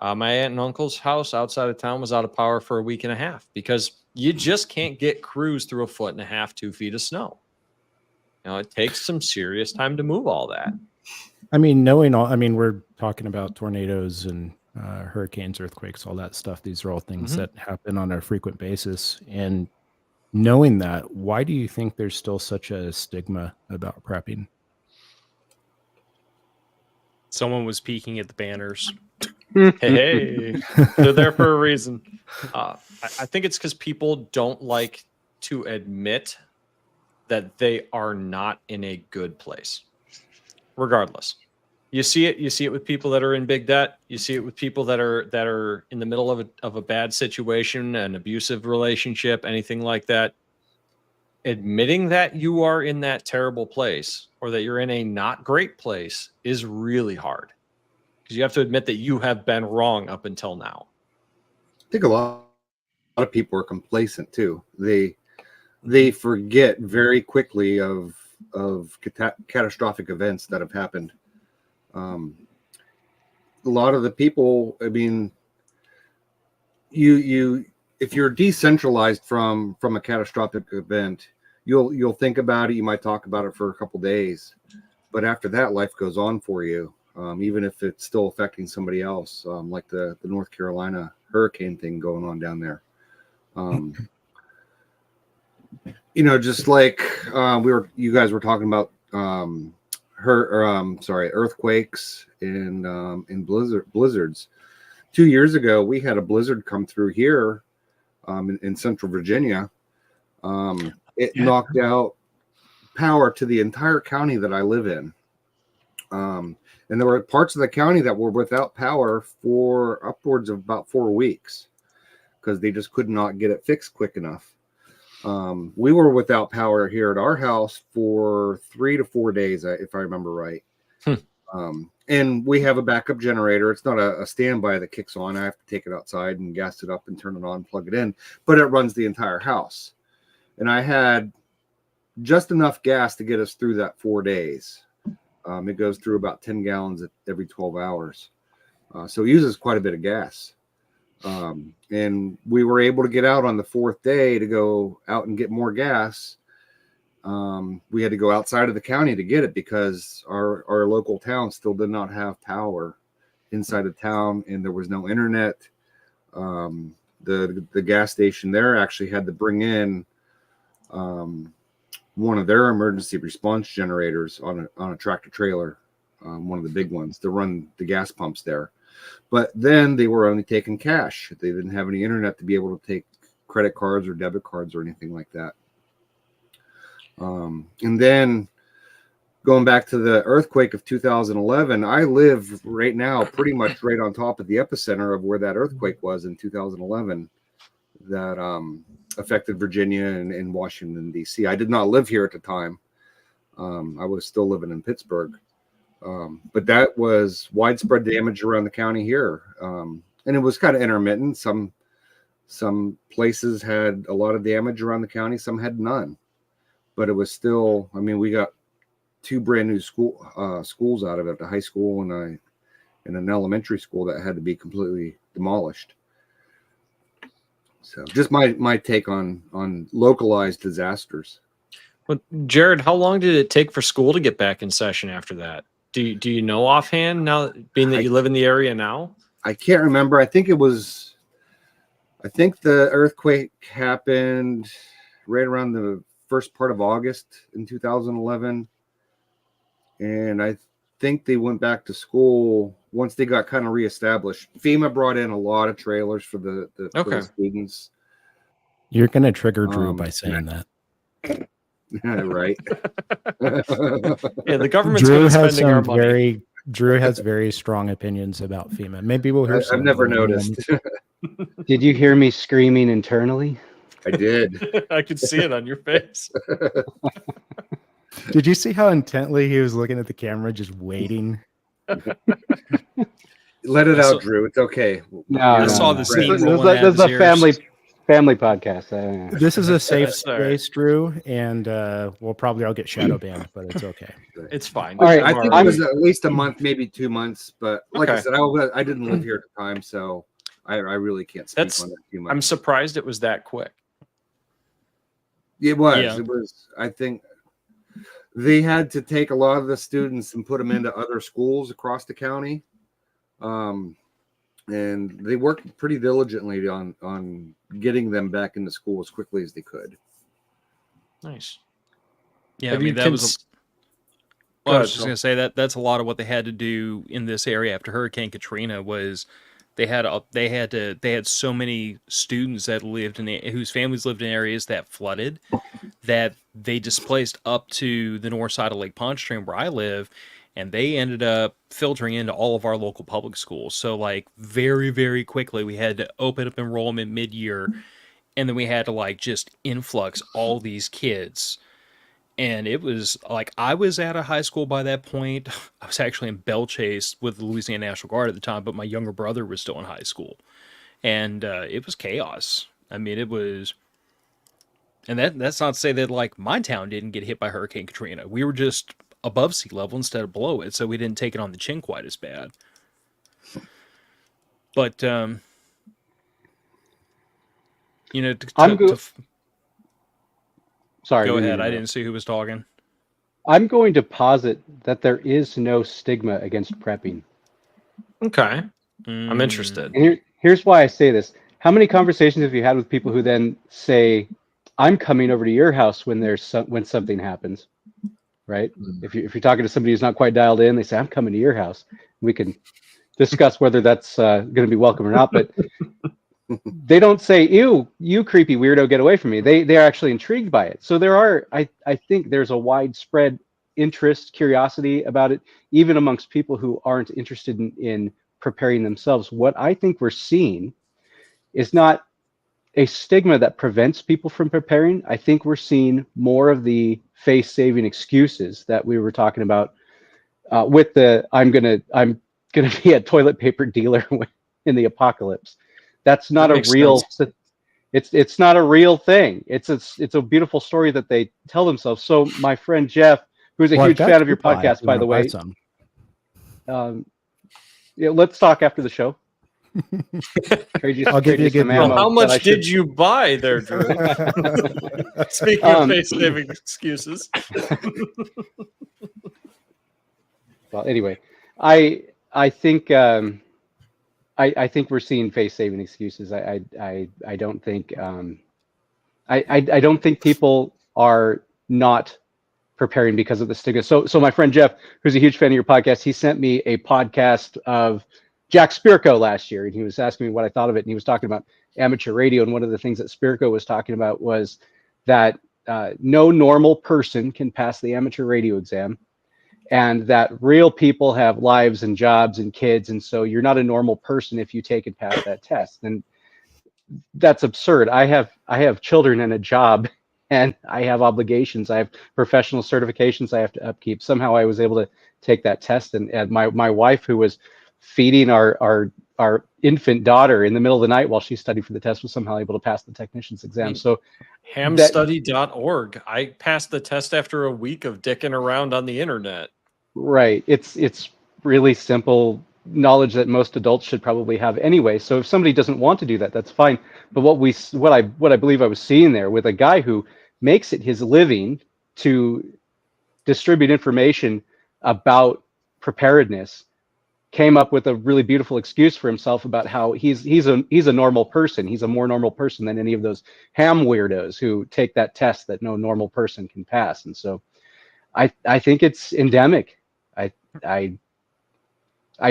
My aunt and uncle's house outside of town was out of power for a week and a half because you just can't get crews through 1.5 feet, 2 feet of snow. It takes some serious time to move all that. I mean, we're talking about tornadoes and hurricanes, earthquakes, all that stuff. These are all things that happen on a frequent basis. And knowing that, why do you think there's still such a stigma about prepping? Someone was peeking at the banners. Hey, they're there for a reason. I think it's because people don't like to admit that they are not in a good place. regardless. You see it with people that are in big debt. You see it with people that are in the middle of a bad situation, an abusive relationship, anything like that. Admitting that you are in that terrible place or that you're in a not great place is really hard, because you have to admit that you have been wrong up until now. I think a lot of people are complacent too. They forget very quickly of catastrophic events that have happened. A lot of the people, I mean, you if you're decentralized from a catastrophic event, you'll think about it. You might talk about it for a couple days, but after that, life goes on for you. Even if it's still affecting somebody else, like the North Carolina hurricane thing going on down there. Just like you guys were talking about earthquakes and blizzards. 2 years ago, we had a blizzard come through here in Central Virginia. It knocked out power to the entire county that I live in. And there were parts of the county that were without power for upwards of about 4 weeks because they just could not get it fixed quick enough. We were without power here at our house for 3 to 4 days, if I remember right. And we have a backup generator. It's not a standby that kicks on. I have to take it outside and gas it up and turn it on, plug it in, but it runs the entire house. And I had just enough gas to get us through that 4 days. It goes through about 10 gallons every 12 hours. So it uses quite a bit of gas. And we were able to get out on the 4th day to go out and get more gas. We had to go outside of the county to get it because our local town still did not have power inside of town, and there was no internet. The gas station there actually had to bring in one of their emergency response generators on a tractor trailer, one of the big ones, to run the gas pumps there. But then they were only taking cash. They didn't have any internet to be able to take credit cards or debit cards or anything like that. And then going back to the earthquake of 2011, I live right now pretty much right on top of the epicenter of where that earthquake was in 2011 that affected Virginia and Washington, D.C. I did not live here at the time. I was still living in Pittsburgh. But that was widespread damage around the county here. And it was kind of intermittent. Some places had a lot of damage around the county. Some had none. But it was still, I mean, we got 2 brand new schools out of it, a high school and an elementary school that had to be completely demolished. So just my take on localized disasters. Well, Jared, how long did it take for school to get back in session after that? Do you know offhand, now being that you live in the area now? I can't remember. I think the earthquake happened right around the first part of August in 2011. And I think they went back to school once they got kind of reestablished. FEMA brought in a lot of trailers for the students. You're going to trigger Drew by saying that. Right. Yeah, the government's good at spending our money. Drew has very strong opinions about FEMA. Maybe we'll hear some. I've never noticed. Did you hear me screaming internally? I did. I could see it on your face. Did you see how intently he was looking at the camera, just waiting? Let it out, Drew. It's okay. I saw the steam rolling out This of is his a ears. family podcast. This is a safe That's all right. space, Drew, and we'll probably all get shadow banned, but it's okay. It's fine. All right, I think it was at least a month, maybe 2 months. But like I Okay. said, I didn't live here at the time, so I really can't speak on that too much. I'm surprised it was that quick. It was. Yeah. It was. I think they had to take a lot of the students and put them into other schools across the county, and they worked pretty diligently on getting them back into school as quickly as they could. Nice. Yeah, Have I mean, you that was. cons- Well, I was Go just ahead, going to say that's a lot of what they had to do in this area after Hurricane Katrina was they had so many students that lived whose families lived in areas that flooded that they displaced up to the north side of Lake Pontchartrain where I live, and they ended up filtering into all of our local public schools. So like very, very quickly we had to open up enrollment mid-year, and then we had to like just influx all these kids. And it was like I was out of high school by that point. I was actually in Belle Chase with the Louisiana National Guard at the time, but my younger brother was still in high school, and it was chaos. I mean, it was, and that's not to say that like my town didn't get hit by Hurricane Katrina. We were just above sea level instead of below it, so we didn't take it on the chin quite as bad. But you know, Sorry. Go ahead. I didn't see who was talking. I'm going to posit that there is no stigma against prepping. Okay. I'm interested. And here's why I say this. How many conversations have you had with people who then say, I'm coming over to your house when when something happens, right? If you're talking to somebody who's not quite dialed in, they say, I'm coming to your house. We can discuss whether that's going to be welcome or not, but they don't say, ew, you creepy weirdo, get away from me. They're actually intrigued by it. So I think there's a widespread interest, curiosity about it, even amongst people who aren't interested in preparing themselves. What I think we're seeing is not a stigma that prevents people from preparing. I think we're seeing more of the face-saving excuses that we were talking about with the I'm gonna be a toilet paper dealer in the apocalypse. That's not a real. It's not a real thing. It's a beautiful story that they tell themselves. So my friend Jeff, who's a huge fan of your podcast, by the way, let's talk after the show. I'll give you a good well, how much did you buy there, Drew? Speaking of face-saving excuses. Well, anyway, I think I think we're seeing face-saving excuses. I don't think I don't think people are not preparing because of the stigma. So my friend Jeff, who's a huge fan of your podcast, he sent me a podcast of Jack Spirko last year, and he was asking me what I thought of it, and he was talking about amateur radio, and one of the things that Spirko was talking about was that no normal person can pass the amateur radio exam, and that real people have lives and jobs and kids, and so you're not a normal person if you take and pass that test. And that's absurd. I have children and a job, and I have obligations. I have professional certifications I have to upkeep. Somehow I was able to take that test, and my wife, who was feeding our infant daughter in the middle of the night while she studied for the test, was somehow able to pass the technician's exam. So hamstudy.org. I passed the test after a week of dicking around on the internet. Right. It's really simple knowledge that most adults should probably have anyway. So if somebody doesn't want to do that, that's fine. But what I believe I was seeing there with a guy who makes it his living to distribute information about preparedness came up with a really beautiful excuse for himself about how he's a normal person. He's a more normal person than any of those ham weirdos who take that test that no normal person can pass. And so I think it's endemic. I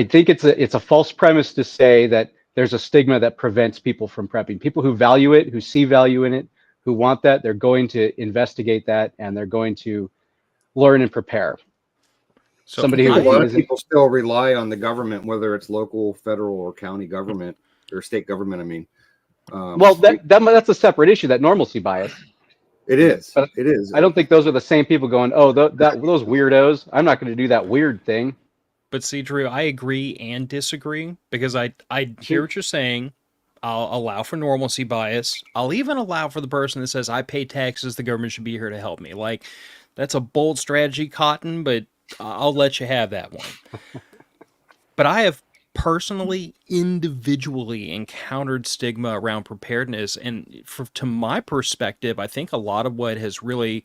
think it's a false premise to say that there's a stigma that prevents people from prepping. People who value it, who see value in it, who want that, they're going to investigate that, and they're going to learn and prepare. So a lot of people still rely on the government, whether it's local, federal, or county government or state government. I mean, well, that's a separate issue. That normalcy bias. It is. But it is. I don't think those are the same people going, oh, those weirdos. I'm not going to do that weird thing. But see, Drew, I agree and disagree, because I hear what you're saying. I'll allow for normalcy bias. I'll even allow for the person that says I pay taxes, the government should be here to help me. Like, that's a bold strategy, Cotton, but I'll let you have that one. But I have personally, individually encountered stigma around preparedness, and to my perspective, I think a lot of what has really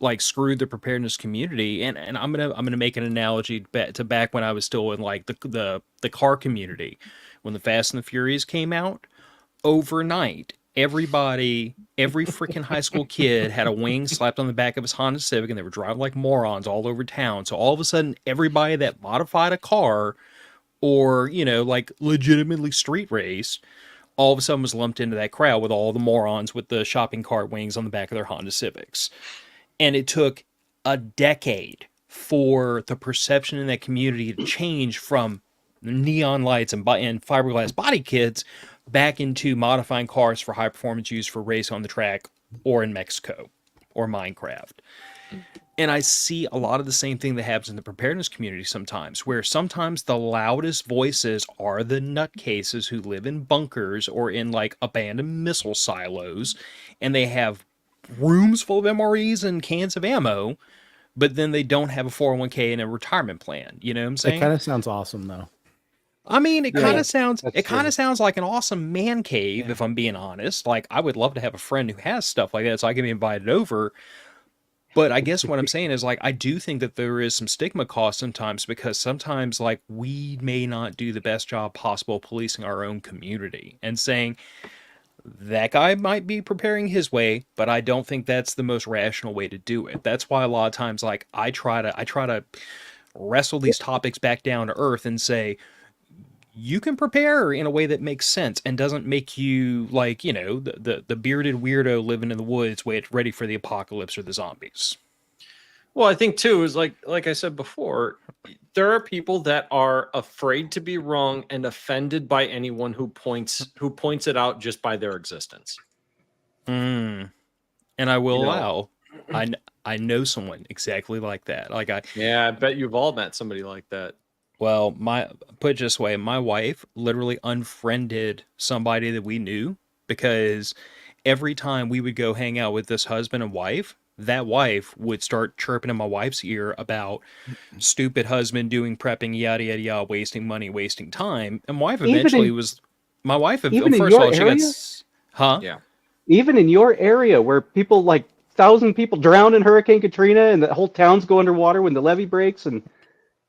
like screwed the preparedness community, and I'm gonna make an analogy to back when I was still in like the car community, when the Fast and the Furious came out. Overnight, every freaking high school kid had a wing slapped on the back of his Honda Civic, and they were driving like morons all over town. So all of a sudden, everybody that modified a car, or like legitimately street race, all of a sudden was lumped into that crowd with all the morons with the shopping cart wings on the back of their Honda Civics. And it took a decade for the perception in that community to change from neon lights and fiberglass body kits back into modifying cars for high performance use for race on the track or in Mexico or Minecraft. And I see a lot of the same thing that happens in the preparedness community sometimes, where sometimes the loudest voices are the nutcases who live in bunkers or in like abandoned missile silos, and they have rooms full of MREs and cans of ammo, but then they don't have a 401k and a retirement plan. You know what I'm It saying? kind of sounds awesome, though. I mean, it Yeah, kind of sounds that's it kind true. of sounds like an awesome man cave, if I'm being honest. Like I would love to have a friend who has stuff like that so I can be invited over. But I guess what I'm saying is like I do think that there is some stigma cost sometimes, because sometimes like we may not do the best job possible policing our own community and saying that guy might be preparing his way, but I don't think that's the most rational way to do it. That's why a lot of times like I try to wrestle these topics back down to earth and say you can prepare in a way that makes sense and doesn't make you like, you know, the bearded weirdo living in the woods ready for the apocalypse or the zombies. Well, I think too is like I said before, there are people that are afraid to be wrong and offended by anyone who points it out just by their existence. And I will You know. allow, I know someone exactly like that. Like Yeah, I bet you've all met somebody like that. well, put it this way, my wife literally unfriended somebody that we knew because every time we would go hang out with this husband and wife, that wife would start chirping in my wife's ear about stupid husband doing prepping, yada yada yada, wasting money, wasting time. And my wife eventually was my wife. Even in First of your all, she area, huh? Yeah. even in your area where people like 1,000 people drowned in Hurricane Katrina and the whole towns go underwater when the levee breaks, and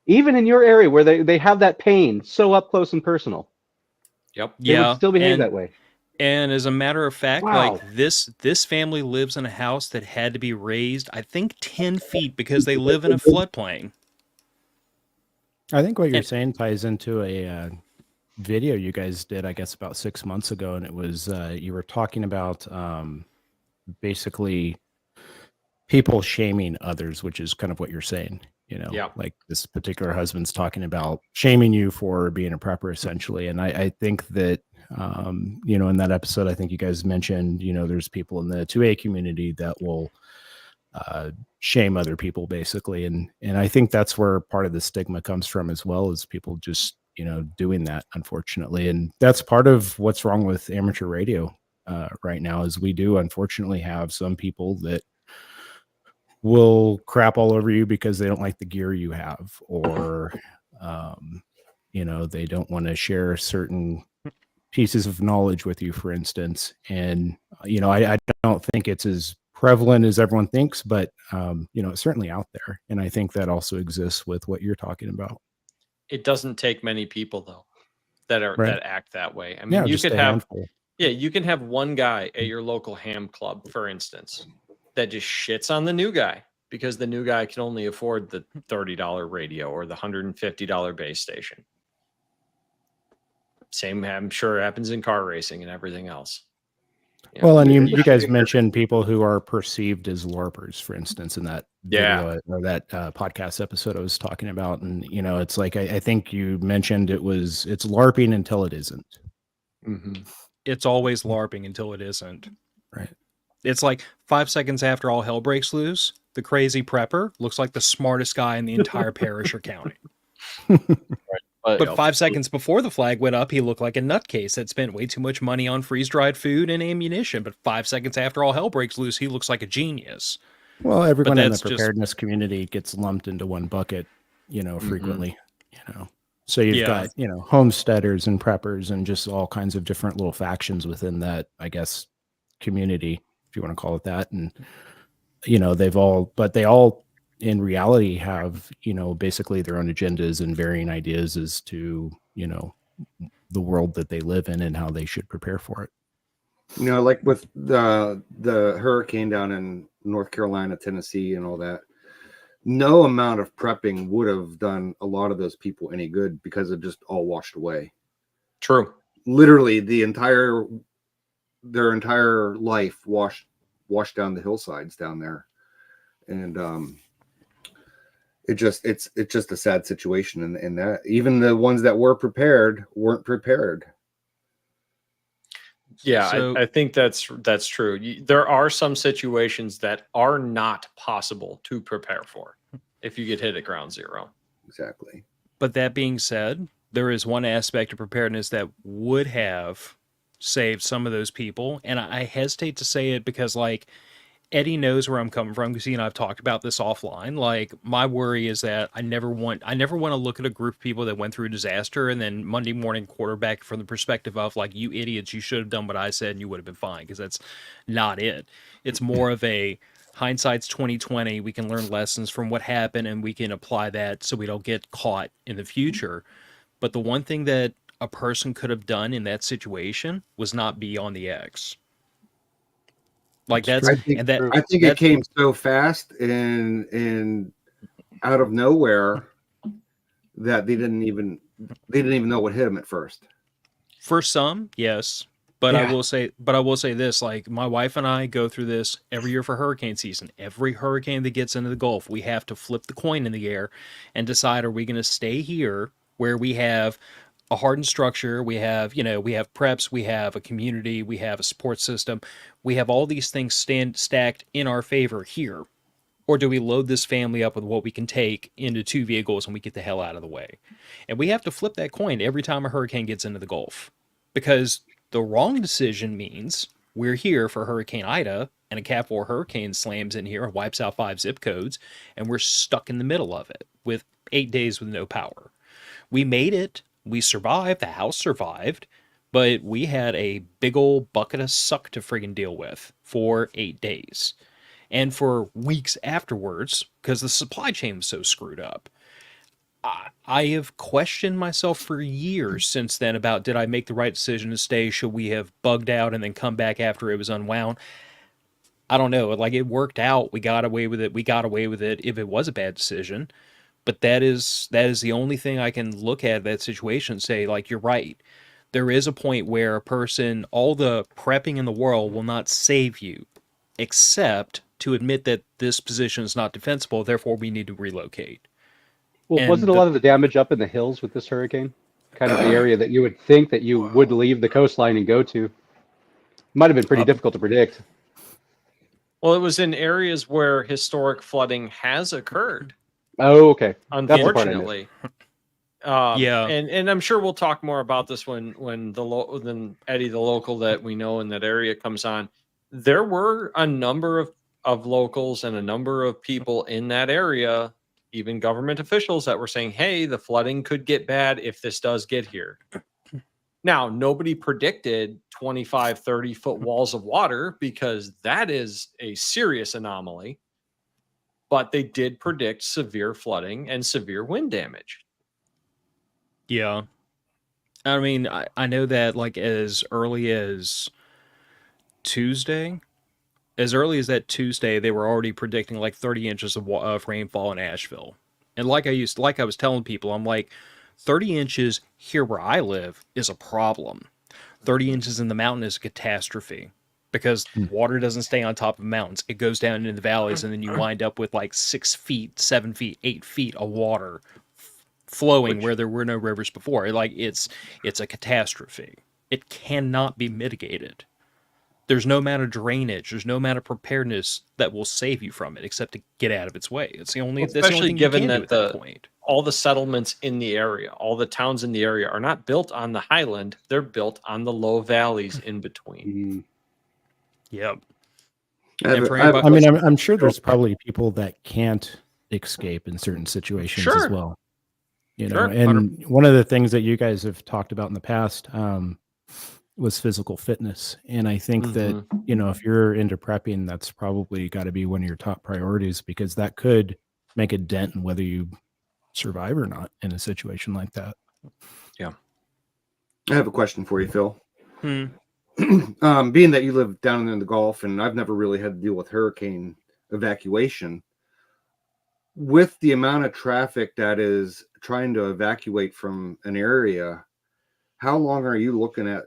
even in your area where they have that pain so up close and personal, Yep. they would Yeah, still behave that way. and as a matter of fact, like Wow. this family lives in a house that had to be raised, I think, 10 feet because they live in a floodplain. I think what you're And saying ties into a video you guys did, I guess, about 6 months ago, and it was you were talking about basically people shaming others, which is kind of what you're saying. You know, Yeah. like this particular husband's talking about shaming you for being a prepper, essentially. And I think that, you know, in that episode, I think you guys mentioned, you know, there's people in the 2A community that will shame other people, basically. And I think that's where part of the stigma comes from as well, is people just, you know, doing that, unfortunately. And that's part of what's wrong with amateur radio right now, is we do unfortunately have some people that will crap all over you because they don't like the gear you have, or you know, they don't want to share certain pieces of knowledge with you, for instance. And you know, I don't think it's as prevalent as everyone thinks, but you know, it's certainly out there. And I think that also exists with what you're talking about. It doesn't take many people though that Right. act that way. I mean, Yeah, you just could a have handful. you can have one guy at your local ham club, for instance, that just shits on the new guy because the new guy can only afford the $30 radio or the $150 base station. Same, I'm sure, happens in car racing and everything else. You know, Well, and you guys mentioned people who are perceived as LARPers, for instance, in that video or that podcast episode I was talking about. And, you know, it's like, I think you mentioned it's LARPing until it isn't. Mm-hmm. it's always LARPing until it isn't. Right. It's like 5 seconds after all hell breaks loose, the crazy prepper looks like the smartest guy in the entire parish or county. But 5 seconds before the flag went up, he looked like a nutcase that spent way too much money on freeze-dried food and ammunition. But 5 seconds after all hell breaks loose, he looks like a genius. Well, everyone in the that's just- preparedness community gets lumped into one bucket, you know, frequently, you know. So you've got, you know, homesteaders and preppers and just all kinds of different little factions within that, I guess, community, if you want to call it that. And, you know, they all in reality have, you know, basically their own agendas and varying ideas as to, you know, the world that they live in and how they should prepare for it. You know, like with the hurricane down in North Carolina, Tennessee, and all that, no amount of prepping would have done a lot of those people any good because it just all washed away. True. Literally, their entire life washed down the hillsides down there, and it's just a sad situation, and that even the ones that were prepared weren't prepared. Yeah, So- I think that's true. There are some situations that are not possible to prepare for if you get hit at ground zero. Exactly. But that being said, there is one aspect of preparedness that would have saved some of those people. And I hesitate to say it because, like, Eddie knows where I'm coming from because he and I've talked about this offline. Like, my worry is that I never want to look at a group of people that went through a disaster and then Monday morning quarterback from the perspective of, like, you idiots, you should have done what I said and you would have been fine, because that's not it. It's more of a hindsight's 2020. We can learn lessons from what happened and we can apply that so we don't get caught in the future. But the one thing that a person could have done in that situation was not be on the X. Like that's I think and that I think it came so fast and out of nowhere that they didn't even know what hit them at first. For some, yes. But I will say this, like, my wife and I go through this every year for hurricane season. Every hurricane that gets into the Gulf, we have to flip the coin in the air and decide, are we going to stay here where we have a hardened structure, we have preps, we have a community, we have a support system, we have all these things stacked in our favor here, or do we load this family up with what we can take into two vehicles and we get the hell out of the way? And we have to flip that coin every time a hurricane gets into the Gulf, because the wrong decision means we're here for Hurricane Ida and a Cat 4 hurricane slams in here and wipes out 5 zip codes, and we're stuck in the middle of it with 8 days with no power. We made it. We survived. The house survived. But we had a big old bucket of suck to friggin' deal with for 8 days. And for weeks afterwards, because the supply chain was so screwed up. I have questioned myself for years since then about, did I make the right decision to stay? Should we have bugged out and then come back after it was unwound? I don't know. Like, it worked out. We got away with it. We got away with it if it was a bad decision. But that is the only thing I can look at that situation and say, like, you're right. There is a point where a person, all the prepping in the world will not save you, except to admit that this position is not defensible, therefore we need to relocate. Well, And wasn't a lot of the damage up in the hills with this hurricane? Kind of the area that you would think that you would leave the coastline and go to. Might have been pretty difficult to predict. Well, it was in areas where historic flooding has occurred. Oh, okay. That's the part I missed. Unfortunately. Yeah. And I'm sure we'll talk more about this when then Eddie, the local that we know in that area, comes on. There were a number of locals and a number of people in that area, even government officials, that were saying, hey, the flooding could get bad if this does get here. Now, nobody predicted 25, 30-foot walls of water, because that is a serious anomaly. But they did predict severe flooding and severe wind damage. Yeah. I mean, I know that, like, as early as that Tuesday, they were already predicting like 30 inches of rainfall in Asheville. And like I was telling people, I'm like, 30 inches here where I live is a problem. 30 inches in the mountain is a catastrophe, because water doesn't stay on top of mountains. It goes down into the valleys, and then you wind up with like 6 feet, 7 feet, 8 feet of water flowing where there were no rivers before. Like, it's a catastrophe. It cannot be mitigated. There's no amount of drainage, there's no amount of preparedness that will save you from it, except to get out of its way. It's the only, that's the only thing given you can that do at that point. All the settlements in the area, all the towns in the area are not built on the highland. They're built on the low valleys in between. Yep. I mean, I'm sure there's probably people that can't escape in certain situations as well. You know, and one of the things that you guys have talked about in the past was physical fitness. And I think that, you know, if you're into prepping, that's probably got to be one of your top priorities, because that could make a dent in whether you survive or not in a situation like that. Yeah. I have a question for you, Phil. Being that you live down in the Gulf, and I've never really had to deal with hurricane evacuation, with the amount of traffic that is trying to evacuate from an area, how long are you looking at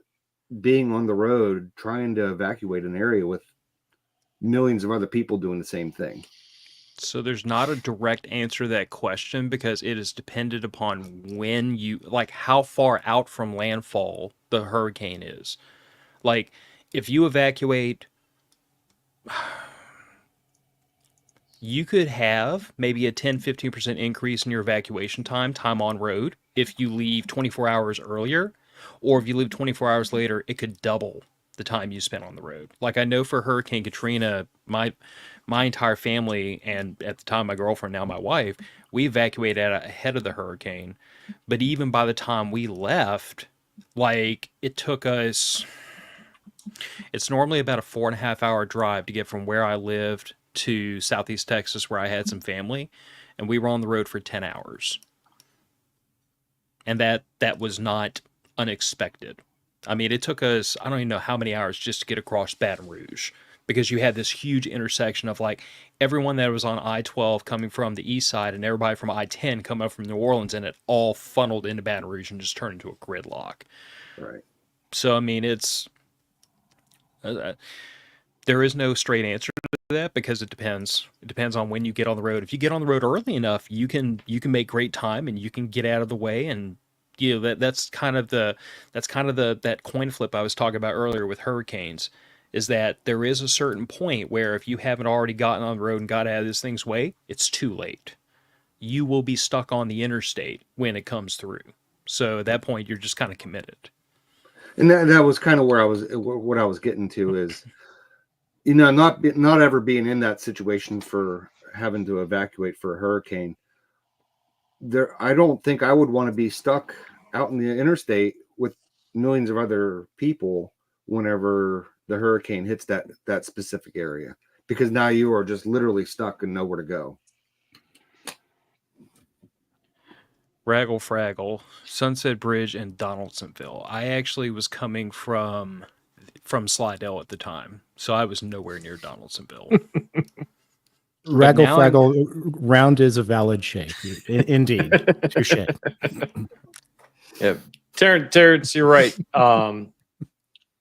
being on the road trying to evacuate an area with millions of other people doing the same thing? So there's not a direct answer to that question because it is dependent upon when you, like, how far out from landfall the hurricane is. Like, if you evacuate, you could have maybe a 10-15% increase in your evacuation time on road, if you leave 24 hours earlier, or if you leave 24 hours later, it could double the time you spent on the road. Like, I know for Hurricane Katrina, my entire family, and at the time my girlfriend, now my wife, we evacuated ahead of the hurricane. But even by the time we left, like, it took us, it's normally about a 4.5 hour drive to get from where I lived to Southeast Texas, where I had some family, and we were on the road for 10 hours. And that was not unexpected. I mean, it took us, I don't even know how many hours just to get across Baton Rouge, because you had this huge intersection of, like, everyone that was on I-12 coming from the east side and everybody from I-10 coming up from New Orleans, and it all funneled into Baton Rouge and just turned into a gridlock. Right. So, I mean, it's there is no straight answer to that, because it depends. It depends on when you get on the road. If you get on the road early enough, you can make great time and you can get out of the way. And that's kind of that coin flip I was talking about earlier with hurricanes, is that there is a certain point where if you haven't already gotten on the road and got out of this thing's way, it's too late. You will be stuck on the interstate when it comes through. So at that point, you're just kind of committed. And that was kind of where what I was getting to is, not ever being in that situation for having to evacuate for a hurricane. I don't think I would want to be stuck out in the interstate with millions of other people whenever the hurricane hits that specific area, because now you are just literally stuck and nowhere to go. Raggle Fraggle, Sunset Bridge, and Donaldsonville. I actually was coming from Slidell at the time, so I was nowhere near Donaldsonville. Raggle now Fraggle, round is a valid shape. Indeed. Touche. Yeah, Terence, you're right.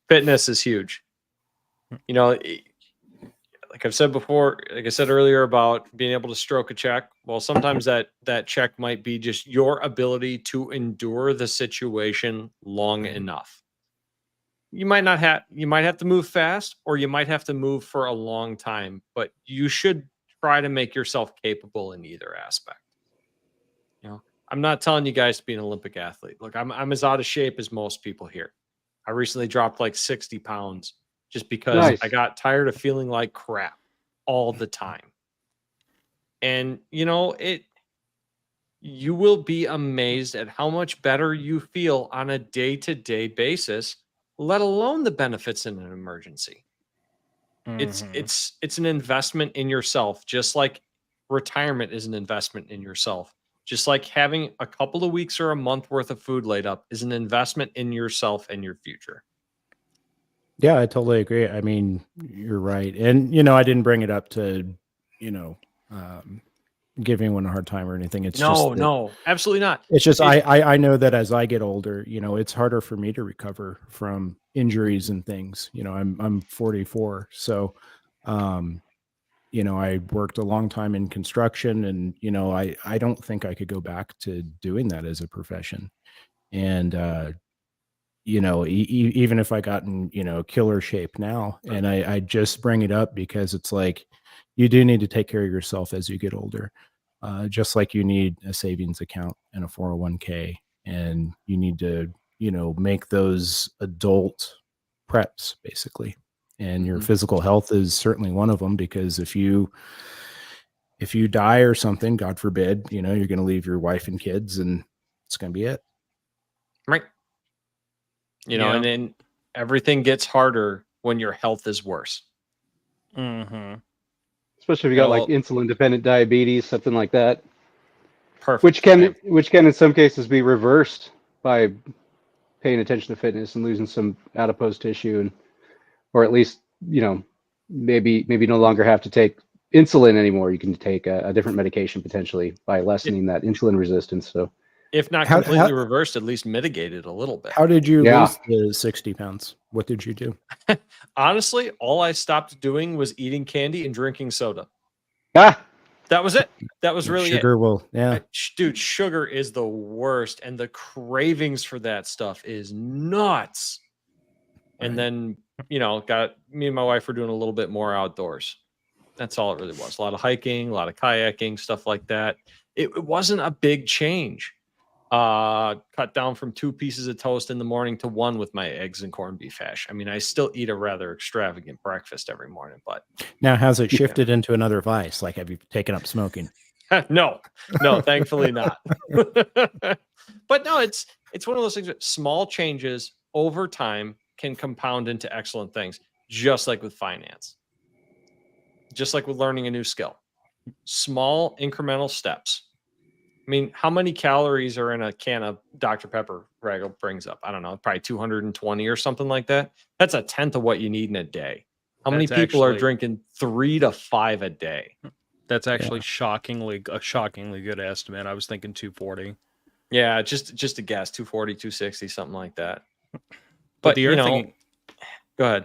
Fitness is huge. Like I've said before, like I said earlier about being able to stroke a check. Well, sometimes that check might be just your ability to endure the situation long enough. You might have to move fast, or you might have to move for a long time, but you should try to make yourself capable in either aspect. I'm not telling you guys to be an Olympic athlete. Look, I'm as out of shape as most people here. I recently dropped like 60 pounds just because Nice. I got tired of feeling like crap all the time. And you will be amazed at how much better you feel on a day-to-day basis, let alone the benefits in an emergency. It's an investment in yourself, just like retirement is an investment in yourself. Just like having a couple of weeks or a month worth of food laid up is an investment in yourself and your future. Yeah, I totally agree. I mean, you're right. And, I didn't bring it up to, give anyone a hard time or anything. It's no, absolutely not. It's just, I know that as I get older, it's harder for me to recover from injuries and things. I'm 44. So, I worked a long time in construction, and, I don't think I could go back to doing that as a profession. And, even if I got in, killer shape now, and I just bring it up because it's like, you do need to take care of yourself as you get older. Just like you need a savings account and a 401k, and you need to, make those adult preps basically. And your physical health is certainly one of them, because if you die or something, God forbid, you're going to leave your wife and kids, and it's going to be it. Right. And then everything gets harder when your health is worse. Mm-hmm. Especially if you got like insulin dependent diabetes, something like that. Perfect. Which can in some cases be reversed by paying attention to fitness and losing some adipose tissue, and or at least, maybe no longer have to take insulin anymore. You can take a different medication potentially by lessening that insulin resistance. So if not completely reversed, at least mitigated a little bit. How did you lose the 60 pounds? What did you do? Honestly, all I stopped doing was eating candy and drinking soda. That was it. That was really Sugar it. will, yeah. Dude, sugar is the worst, and the cravings for that stuff is nuts. And then, got me and my wife were doing a little bit more outdoors. That's all it really was. A lot of hiking, a lot of kayaking, stuff like that. It wasn't a big change. Cut down from 2 pieces of toast in the morning to 1 with my eggs and corned beef hash. I mean, I still eat a rather extravagant breakfast every morning, but Now, has it shifted into another vice? Like, have you taken up smoking? no, thankfully not. But no, it's one of those things that small changes over time can compound into excellent things, just like with finance, just like with learning a new skill. Small incremental steps. I mean, how many calories are in a can of Dr. Pepper Rago brings up? I don't know, probably 220 or something like that. That's a tenth of what you need in a day. How many people are drinking 3 to 5 a day? That's actually a shockingly good estimate. I was thinking 240. Yeah, just a guess, 240, 260, something like that. But the other thing, go ahead.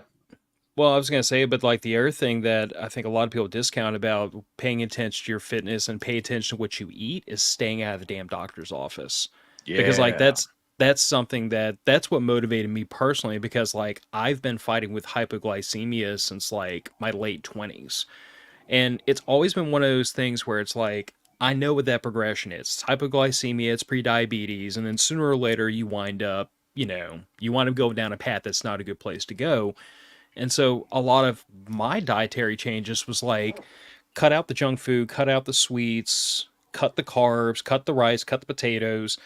Well, I was going to say, but like the other thing that I think a lot of people discount about paying attention to your fitness and pay attention to what you eat is staying out of the damn doctor's office. Yeah. Because like that's something that's what motivated me personally, because like I've been fighting with hypoglycemia since like my late 20s. And it's always been one of those things where it's like, I know what that progression is. It's hypoglycemia, it's pre-diabetes, and then sooner or later you wind up going down a path that's not a good place to go. And so a lot of my dietary changes was like, cut out the junk food, cut out the sweets, cut the carbs, cut the rice, cut the potatoes.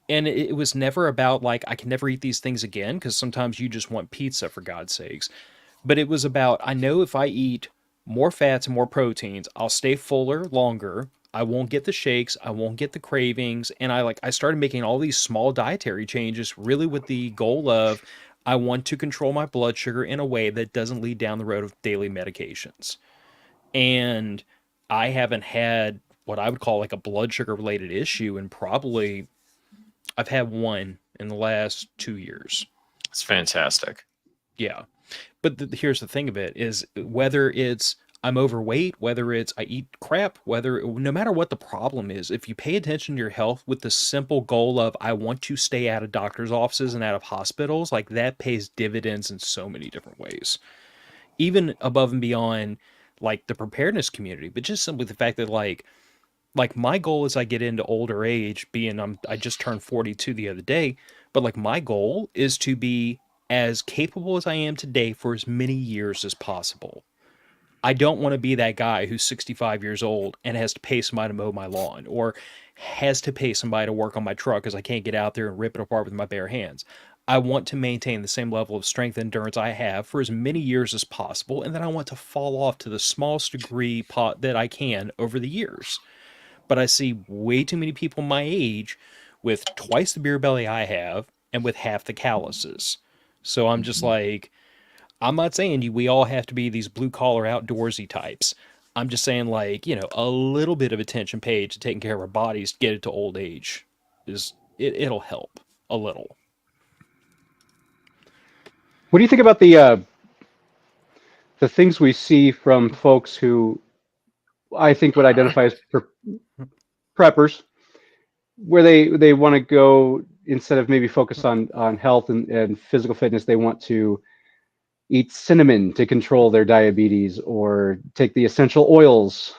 And it was never about like, I can never eat these things again, because sometimes you just want pizza, for God's sakes. But it was about, I know if I eat more fats and more proteins, I'll stay fuller longer. I won't get the shakes. I won't get the cravings. And I started making all these small dietary changes, really with the goal of, I want to control my blood sugar in a way that doesn't lead down the road of daily medications. And I haven't had what I would call like a blood sugar related issue, and probably I've had one in the last 2 years. It's fantastic. Yeah. But here's the thing of it is, whether it's I'm overweight, whether it's I eat crap, no matter what the problem is, if you pay attention to your health with the simple goal of I want to stay out of doctors' offices and out of hospitals, like that pays dividends in so many different ways. Even above and beyond like the preparedness community, but just simply the fact that like my goal as I get into older age, being I just turned 42 the other day, but like my goal is to be as capable as I am today for as many years as possible. I don't want to be that guy who's 65 years old and has to pay somebody to mow my lawn, or has to pay somebody to work on my truck because I can't get out there and rip it apart with my bare hands. I want to maintain the same level of strength and endurance I have for as many years as possible, and then I want to fall off to the smallest degree that I can over the years. But I see way too many people my age with twice the beer belly I have and with half the calluses. So I'm just like, I'm not saying we all have to be these blue collar outdoorsy types. I'm just saying, like, a little bit of attention paid to taking care of our bodies to get it to old age it'll help a little. What do you think about the things we see from folks who I think would identify as preppers, where they want to go, instead of maybe focus on health and physical fitness, they want to eat cinnamon to control their diabetes, or take the essential oils?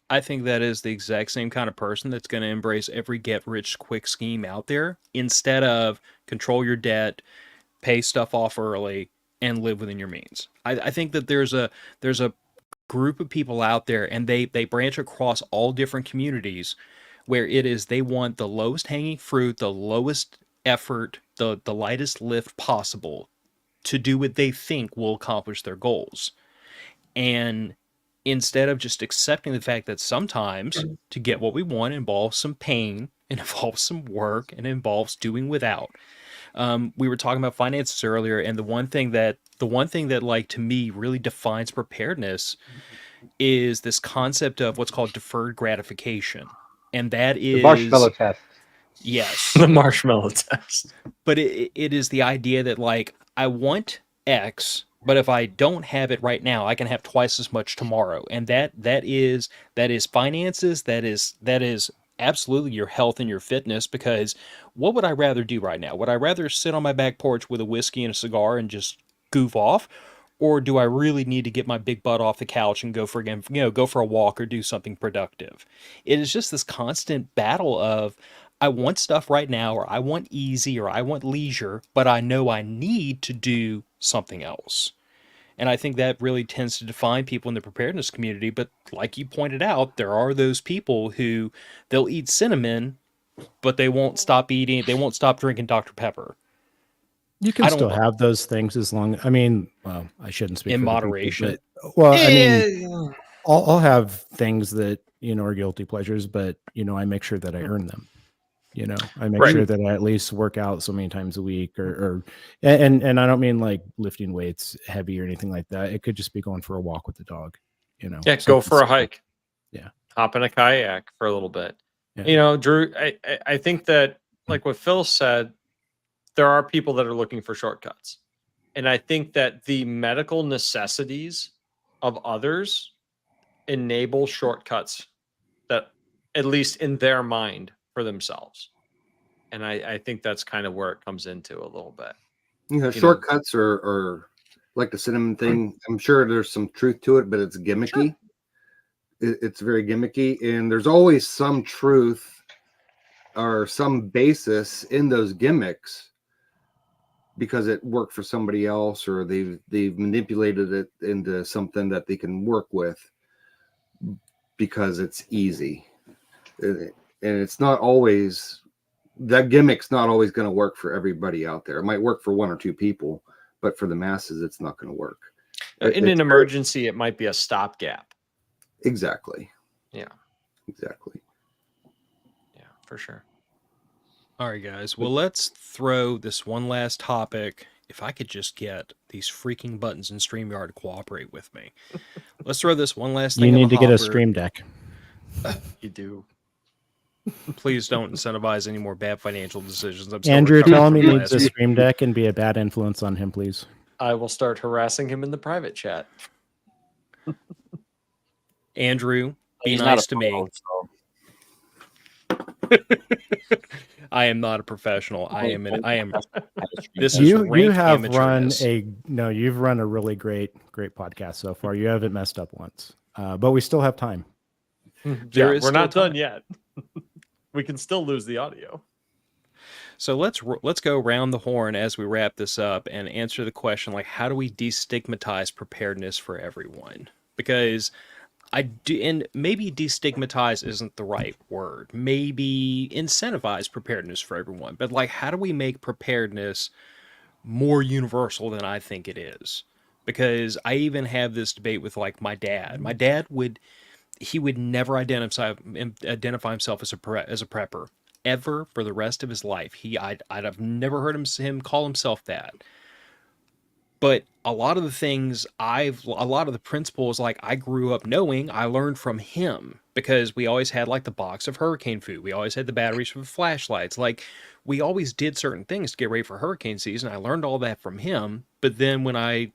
I think that is the exact same kind of person that's going to embrace every get-rich-quick scheme out there, instead of control your debt, pay stuff off early, and live within your means. I think that there's a group of people out there, and they branch across all different communities, where it is they want the lowest hanging fruit, the lowest effort, the lightest lift possible to do what they think will accomplish their goals. And instead of just accepting the fact that sometimes to get what we want involves some pain, it involves some work, and it involves doing without. We were talking about finances earlier, and the one thing that like to me really defines preparedness is this concept of what's called deferred gratification. And that is The marshmallow test. Yes. The marshmallow test. But it is the idea that like I want X, But if I don't have it right now, I can have twice as much tomorrow, and that is finances. That is absolutely your health and your fitness. Because what would I rather do right now? Would I rather sit on my back porch with a whiskey and a cigar and just goof off, or do I really need to get my big butt off the couch and go for go for a walk or do something productive? It is just this constant battle of I want stuff right now, or I want easy, or I want leisure, but I know I need to do something else. And I think that really tends to define people in the preparedness community. But like you pointed out, there are those people who they'll eat cinnamon, but they won't stop drinking Dr. Pepper. You can I still don't, have those things as long. I mean, well, I shouldn't speak in for the people, moderation. but well, I mean, Yeah. I'll have things that are guilty pleasures, but I make sure that I earn them. I make Right. sure that I at least work out so many times a week, and I don't mean like lifting weights heavy or anything like that. It could just be going for a walk with the dog. Yeah, go something for a simple. hike. Yeah. Hop in a kayak for a little bit. Yeah. Drew, I think that, like what Phil said, there are people that are looking for shortcuts. And I think that the medical necessities of others enable shortcuts that, at least in their mind, for themselves. And I think that's kind of where it comes into a little bit. Shortcuts are like the cinnamon thing. I'm sure there's some truth to it, but it's gimmicky. Sure. It's very gimmicky, and there's always some truth or some basis in those gimmicks because it worked for somebody else, or they've manipulated it into something that they can work with because it's easy. And it's not always, that gimmick's not always going to work for everybody out there. It might work for one or two people, but for the masses, it's not going to work. In an emergency, it might be a stopgap. Exactly. Yeah. Exactly. Yeah, for sure. All right, guys. Well, let's throw this one last topic. If I could just get these freaking buttons in StreamYard to cooperate with me. Let's throw this one last thing You in need the to get a hopper. stream deck. You do. Please don't incentivize any more bad financial decisions. I'm still Andrew, recovering tell him he from needs last a week. stream deck and be a bad influence on him, please. I will start harassing him in the private chat. Andrew, be He's nice not to a me. pro, so. I am not a professional. I am. This is You rank have run amateurness. you've run a really great podcast so far. You haven't messed up once, but we still have time. There is we're still not done time. yet. We can still lose the audio. So let's go around the horn as we wrap this up and answer the question, like, how do we destigmatize preparedness for everyone? Because I do, and maybe destigmatize isn't the right word. Maybe incentivize preparedness for everyone. But like, how do we make preparedness more universal than I think it is? Because I even have this debate with like my dad. My dad would never identify himself as a prepper ever for the rest of his life. I'd have never heard him call himself that. But a lot of the things a lot of the principles, like, I grew up knowing, I learned from him, because we always had like the box of hurricane food. We always had the batteries for the flashlights. Like, we always did certain things to get ready for hurricane season. I learned all that from him. But then when I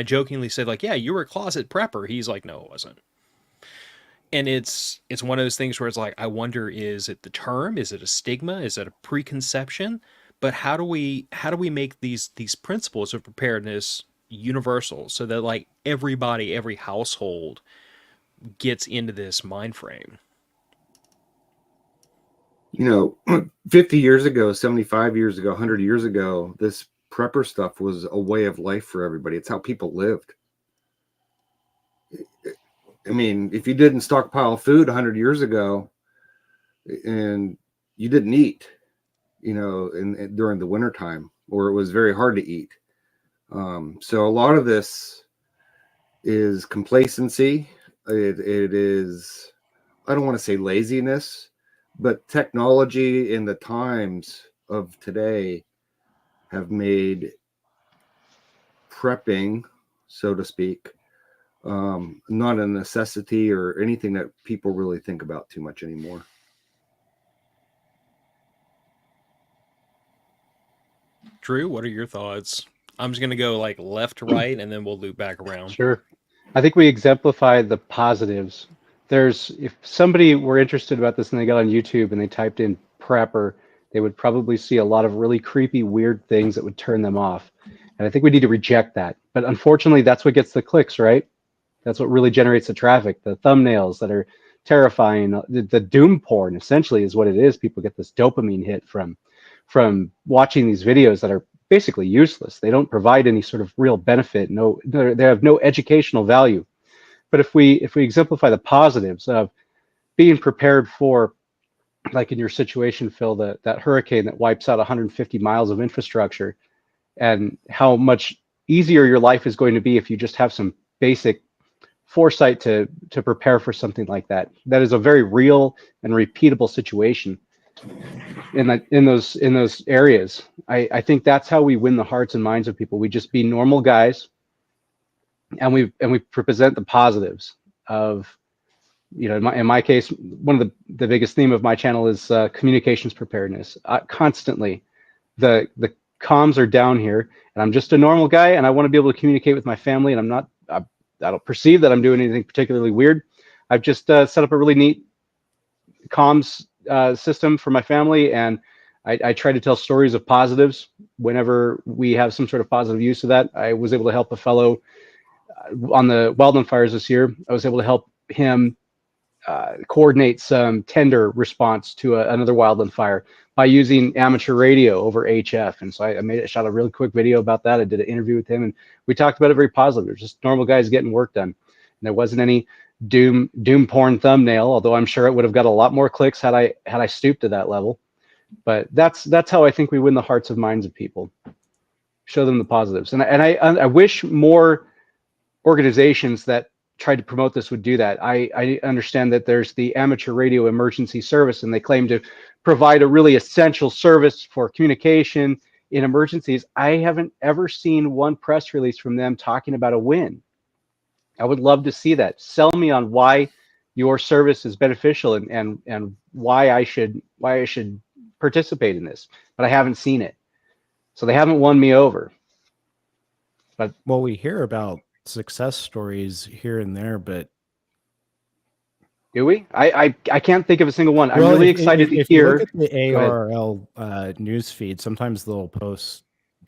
jokingly said, like, yeah, you were a closet prepper, he's like, no, it wasn't. And it's one of those things where it's like, I wonder, is it the term? Is it a stigma? Is it a preconception? But how do we make these principles of preparedness universal, so that like everybody, every household gets into this mind frame? 50 years ago, 75 years ago, 100 years ago, this prepper stuff was a way of life for everybody. It's how people lived. I mean, if you didn't stockpile food 100 years ago, and you didn't eat, during the wintertime, or it was very hard to eat. So a lot of this is complacency. It is, I don't want to say laziness, but technology in the times of today have made prepping, so to speak, not a necessity or anything that people really think about too much anymore. Drew, what are your thoughts? I'm just going to go like left to right, and then we'll loop back around. Sure. I think we exemplify the positives. If somebody were interested about this and they got on YouTube and they typed in prepper, they would probably see a lot of really creepy, weird things that would turn them off. And I think we need to reject that. But unfortunately, that's what gets the clicks, right? That's what really generates the traffic, the thumbnails that are terrifying. The doom porn essentially is what it is. People get this dopamine hit from watching these videos that are basically useless. They don't provide any sort of real benefit. They have no educational value. But if we exemplify the positives of being prepared for, like in your situation, Phil, that hurricane that wipes out 150 miles of infrastructure, and how much easier your life is going to be if you just have some basic foresight to prepare for something like that. That is a very real and repeatable situation in those areas. I think that's how we win the hearts and minds of people. We just be normal guys, and we present the positives of, you know, in my case, one of the biggest theme of my channel is communications preparedness. Constantly, the comms are down here, and I'm just a normal guy, and I want to be able to communicate with my family, and I don't perceive that I'm doing anything particularly weird. I've just set up a really neat comms system for my family, and I try to tell stories of positives whenever we have some sort of positive use of that. I was able to help a fellow on the wildland fires this year. I was able to help him coordinate some tender response to another wildland fire by using amateur radio over HF. And so I shot a really quick video about that. I did an interview with him, and we talked about it very positive. It was just normal guys getting work done. And there wasn't any doom porn thumbnail, although I'm sure it would have got a lot more clicks had I stooped to that level. But that's how I think we win the hearts and minds of people. Show them the positives. And I wish more organizations that tried to promote this would do that. I understand that there's the amateur radio emergency service, and they claim to provide a really essential service for communication in emergencies. I haven't ever seen one press release from them talking about a win. I would love to see that. Sell me on why your service is beneficial and why I should participate in this. But I haven't seen it. So they haven't won me over. But well, we hear about success stories here and there, but do we? I can't think of a single one. well, I'm really excited to if hear. you look at the ARL news feed, sometimes they'll post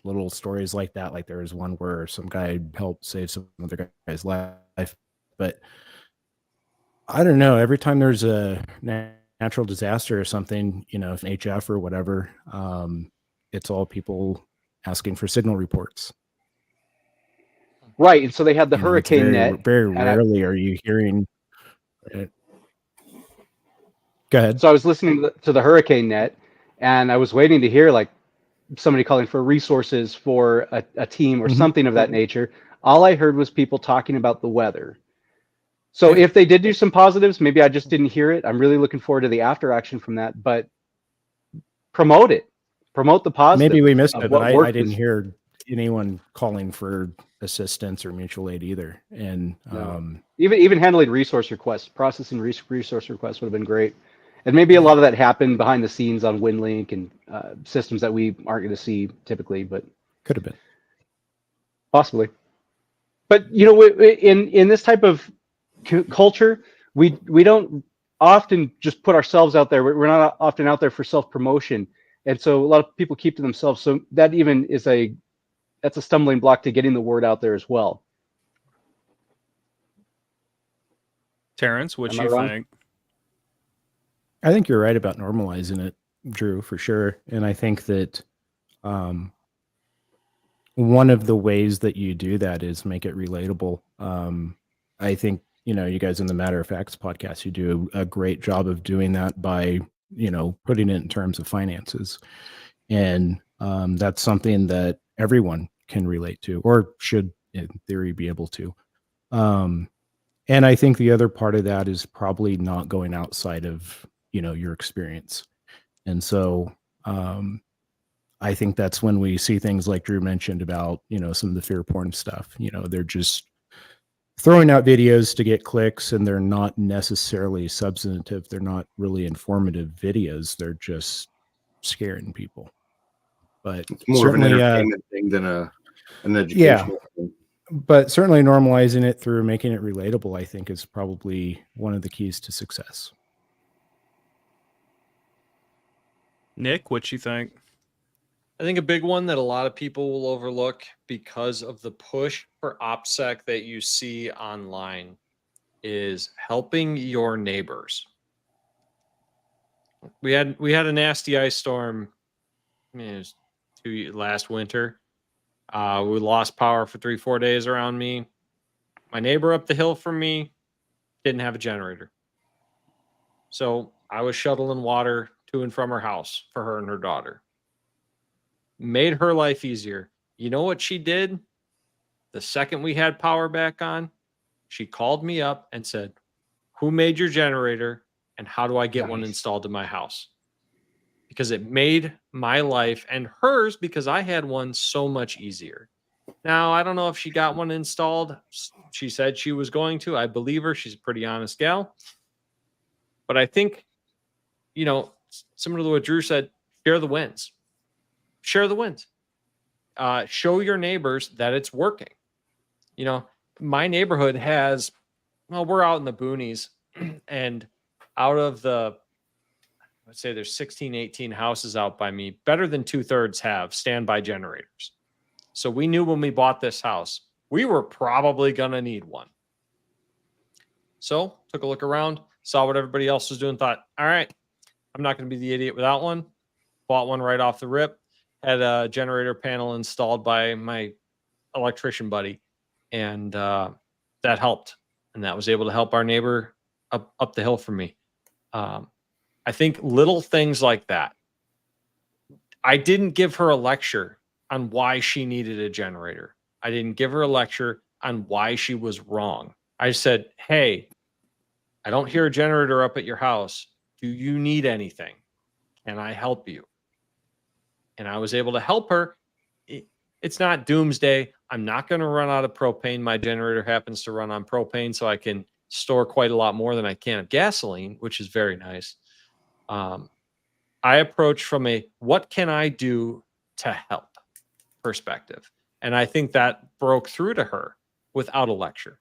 little stories like that. Like there was one where some guy helped save some other guy's life. But I don't know. Every time there's a natural disaster or something, you know, an HF or whatever, it's all people asking for signal reports. Right, and so they had the hurricane net. Very rarely are you hearing it. Go ahead. So I was listening to the hurricane net, and I was waiting to hear like somebody calling for resources for a team or something of that nature. All I heard was people talking about the weather. So if they did do some positives, maybe I just didn't hear it. I'm really looking forward to the after action from that. But promote it. Promote the positive. Maybe we missed it, but I didn't hear anyone calling for assistance or mutual aid either. And even handling resource requests, processing resource requests would have been great. And maybe a lot of that happened behind the scenes on WinLink and systems that we aren't going to see typically, but could have been possibly. But you know, in this type of culture, we don't often just put ourselves out there. We're not often out there for self-promotion, and so a lot of people keep to themselves. So that even is that's a stumbling block to getting the word out there as well. Terence, what you think? I think you're right about normalizing it, Drew, for sure. And I think that one of the ways that you do that is make it relatable. I think, you know, you guys in the Matter of Facts podcast, you do a great job of doing that by, you know, putting it in terms of finances. And that's something that everyone can relate to, or should in theory be able to. And I think the other part of that is probably not going outside of, you know, your experience. And so I think that's when we see things like Drew mentioned about, you know, some of the fear porn stuff. You know, they're just throwing out videos to get clicks, and they're not necessarily substantive. They're not really informative videos. They're just scaring people. But it's more of an entertainment thing than a an Yeah. educational thing. But certainly normalizing it through making it relatable, I think, is probably one of the keys to success. Nick, what you think? I think a big one that a lot of people will overlook because of the push for OPSEC that you see online is helping your neighbors. We had a nasty ice storm. I mean, it was last winter. We lost power for 3-4 days around me. My neighbor up the hill from me didn't have a generator, so I was shuttling water to and from her house for her and her daughter. Made her life easier. You know what she did? The second we had power back on, she called me up and said, "Who made your generator and how do I get one installed in my house?" Because it made my life and hers, because I had one, so much easier. Now, I don't know if she got one installed. She said she was going to. I believe her. She's a pretty honest gal. But I think, similar to what Drew said, share the wins. Share the wins. Show your neighbors that it's working. My neighborhood has, we're out in the boonies, and out of the, let's say there's 16, 18 houses out by me, better than 2/3 have standby generators. So we knew when we bought this house, we were probably going to need one. So took a look around, saw what everybody else was doing, thought, all right, I'm not going to be the idiot without one. Bought one right off the rip, had a generator panel installed by my electrician buddy, and that helped. And that was able to help our neighbor up the hill from me. I think little things like that. I didn't give her a lecture on why she needed a generator. I didn't give her a lecture on why she was wrong. I said, hey, I don't hear a generator up at your house. Do you need anything? Can I help you? And I was able to help her. It's not doomsday. I'm not going to run out of propane. My generator happens to run on propane, so I can store quite a lot more than I can of gasoline, which is very nice. I approach from a what can I do to help perspective. And I think that broke through to her without a lecture.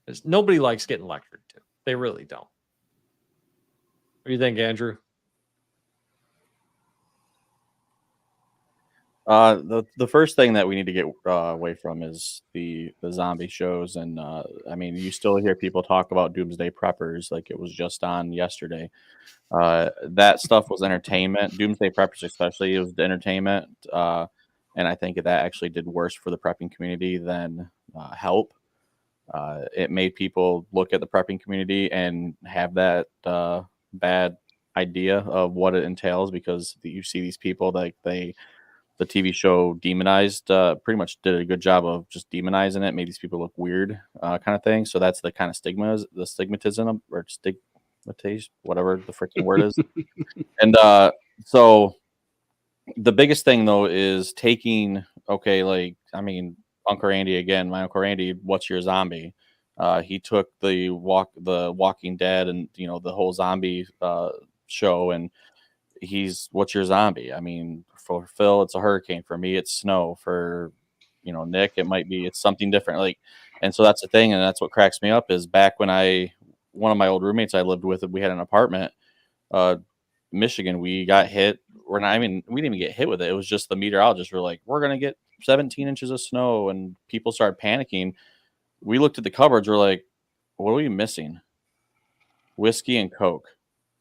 Because nobody likes getting lectured to. They really don't. What do you think, Andrew? The first thing that we need to get away from is the zombie shows, and I mean, you still hear people talk about doomsday preppers like it was just on yesterday. That stuff was entertainment. Doomsday preppers, especially, it was entertainment, and I think that actually did worse for the prepping community than help. It made people look at the prepping community and have that bad idea of what it entails, because you see these people like the TV show demonized, pretty much did a good job of just demonizing it, made these people look weird, kind of thing. So that's the kind of the stigmatism or stigmatization, whatever the freaking word is. And so the biggest thing though is taking, okay, like, I mean, Uncle Randy again, my Uncle Randy, what's your zombie? He took the Walking Dead and, the whole zombie show, and what's your zombie? I mean, for Phil, it's a hurricane. For me, it's snow. For, Nick, it's something different. Like, and so that's the thing. And that's what cracks me up is back when one of my old roommates I lived with, we had an apartment, Michigan, we got hit. We didn't even get hit with it. It was just the meteorologists were like, we're going to get 17 inches of snow. And people started panicking. We looked at the cupboards. We're like, what are we missing? Whiskey and Coke.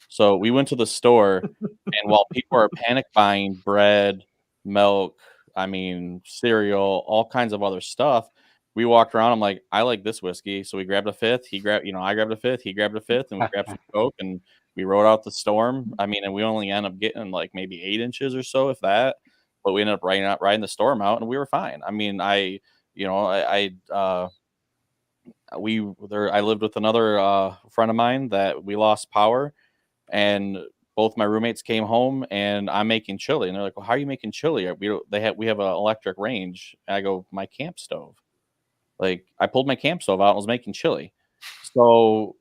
So we went to the store, and while people are panic buying bread, milk, cereal, all kinds of other stuff, we walked around. I'm like, I like this whiskey. So we grabbed a fifth. I grabbed a fifth. He grabbed a fifth, and we grabbed some Coke, and we rode out the storm. And we only ended up getting like maybe 8 inches or so, if that. But we ended up riding the storm out, and we were fine. I lived with another friend of mine that we lost power, and both my roommates came home, and I'm making chili, and they're like, well, how are you making chili? We have an electric range. And I go, my camp stove. Like, I pulled my camp stove out and was making chili. So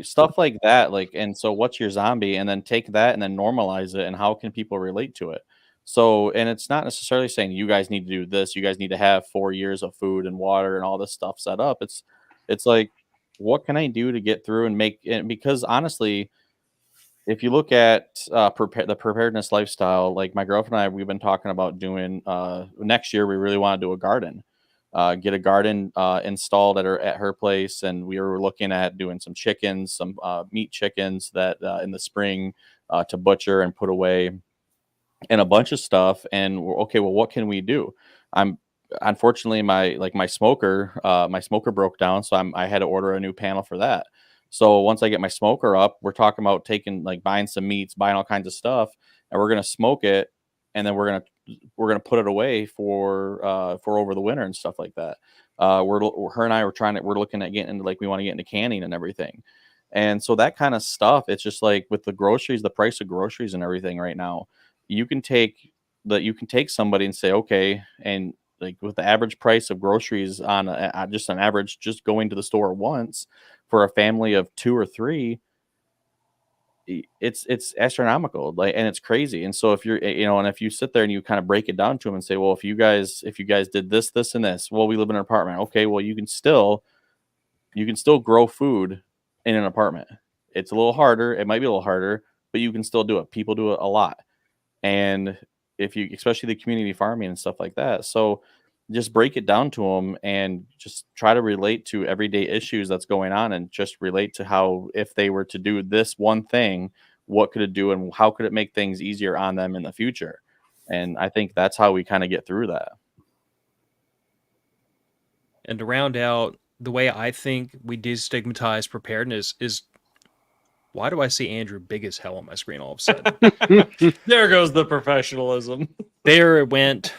stuff like that, like, and so what's your zombie? And then take that and then normalize it, and how can people relate to it? So, and it's not necessarily saying you guys need to do this, you guys need to have 4 years of food and water and all this stuff set up. It's like, what can I do to get through and make it? Because honestly, if you look at the preparedness lifestyle, like my girlfriend and I, we've been talking about doing next year. We really want to do a garden, get a garden installed at her place, and we were looking at doing some chickens, some meat chickens that in the spring to butcher and put away, and a bunch of stuff. And we're okay. Well, what can we do? I'm unfortunately my smoker broke down, so I had to order a new panel for that. So once I get my smoker up, we're talking about buying some meats, buying all kinds of stuff, and we're gonna smoke it, and then we're gonna put it away for over the winter and stuff like that. Her and I we're looking at getting into, like, we want to get into canning and everything. And so that kind of stuff, it's just like with the groceries, the price of groceries and everything right now, you can take somebody and say, okay, and like with the average price of groceries just an average, just going to the store once for a family of 2 or 3, it's astronomical, like, and it's crazy. And so if you're, and if you sit there and you kind of break it down to them and say, well, if you guys did this and this, well, we live in an apartment. Okay, well, you can still grow food in an apartment. It's a little harder. It might be a little harder, but you can still do it. People do it a lot. And if you, especially the community farming and stuff like that. So just break it down to them and just try to relate to everyday issues that's going on, and just relate to how, if they were to do this one thing, what could it do and how could it make things easier on them in the future? And I think that's how we kind of get through that. And to round out, the way I think we destigmatize preparedness is, why do I see Andrew big as hell on my screen all of a sudden? There goes the professionalism. There it went.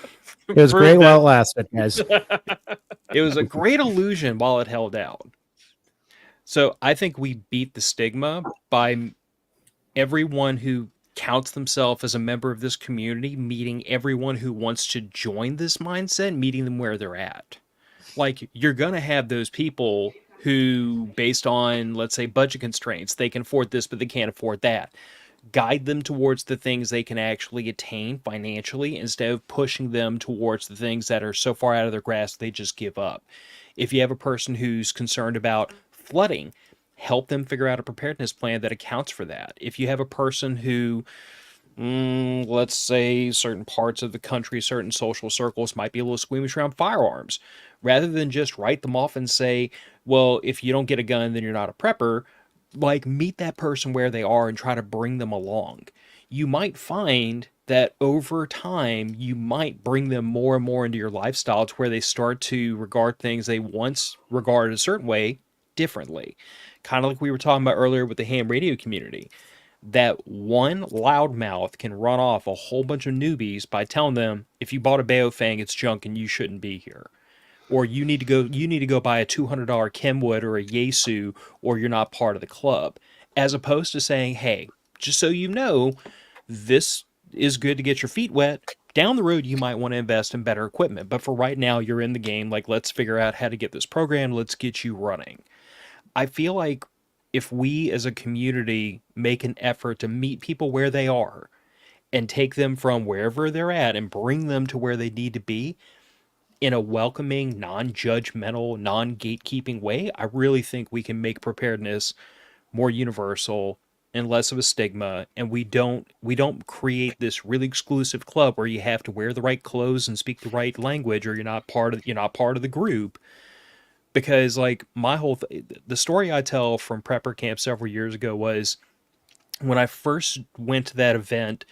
It was great while it lasted, guys. It was a great illusion while it held out. So I think we beat the stigma by everyone who counts themselves as a member of this community meeting everyone who wants to join this mindset, meeting them where they're at. Like, you're going to have those people who, based on, let's say, budget constraints, they can afford this, but they can't afford that. Guide them towards the things they can actually attain financially, instead of pushing them towards the things that are so far out of their grasp they just give up. If you have a person who's concerned about flooding, help them figure out a preparedness plan that accounts for that. If you have a person who, let's say, certain parts of the country, certain social circles might be a little squeamish around firearms, rather than just write them off and say, well, if you don't get a gun, then you're not a prepper, like, meet that person where they are and try to bring them along. You might find that over time, you might bring them more and more into your lifestyle to where they start to regard things they once regarded a certain way differently. Kind of like we were talking about earlier with the ham radio community. That one loudmouth can run off a whole bunch of newbies by telling them, if you bought a Baofeng, it's junk and you shouldn't be here. Or you need to go buy a $200 Kenwood or a Yaesu, or you're not part of the club. As opposed to saying, hey, just so you know, this is good to get your feet wet. Down the road, you might want to invest in better equipment. But for right now, you're in the game. Like, let's figure out how to get this programmed. Let's get you running. I feel like if we as a community make an effort to meet people where they are and take them from wherever they're at and bring them to where they need to be, in a welcoming, non-judgmental, non-gatekeeping way, I really think we can make preparedness more universal and less of a stigma. And we don't create this really exclusive club where you have to wear the right clothes and speak the right language, or you're not part of the group. Because, like, the story I tell from prepper camp several years ago was, when I first went to that event,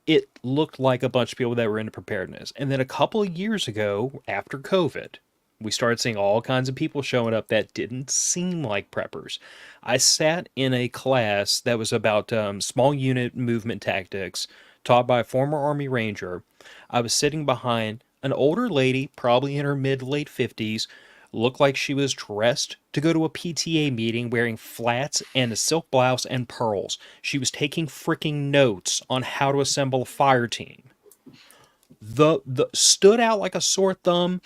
it looked like a bunch of people that were into preparedness. And then a couple of years ago, after COVID, we started seeing all kinds of people showing up that didn't seem like preppers. I sat in a class that was about small unit movement tactics, taught by a former Army Ranger. I was sitting behind an older lady, probably in her mid-late 50s, looked like she was dressed to go to a PTA meeting, wearing flats and a silk blouse and pearls. She was taking freaking notes on how to assemble a fire team. The stood out like a sore thumb.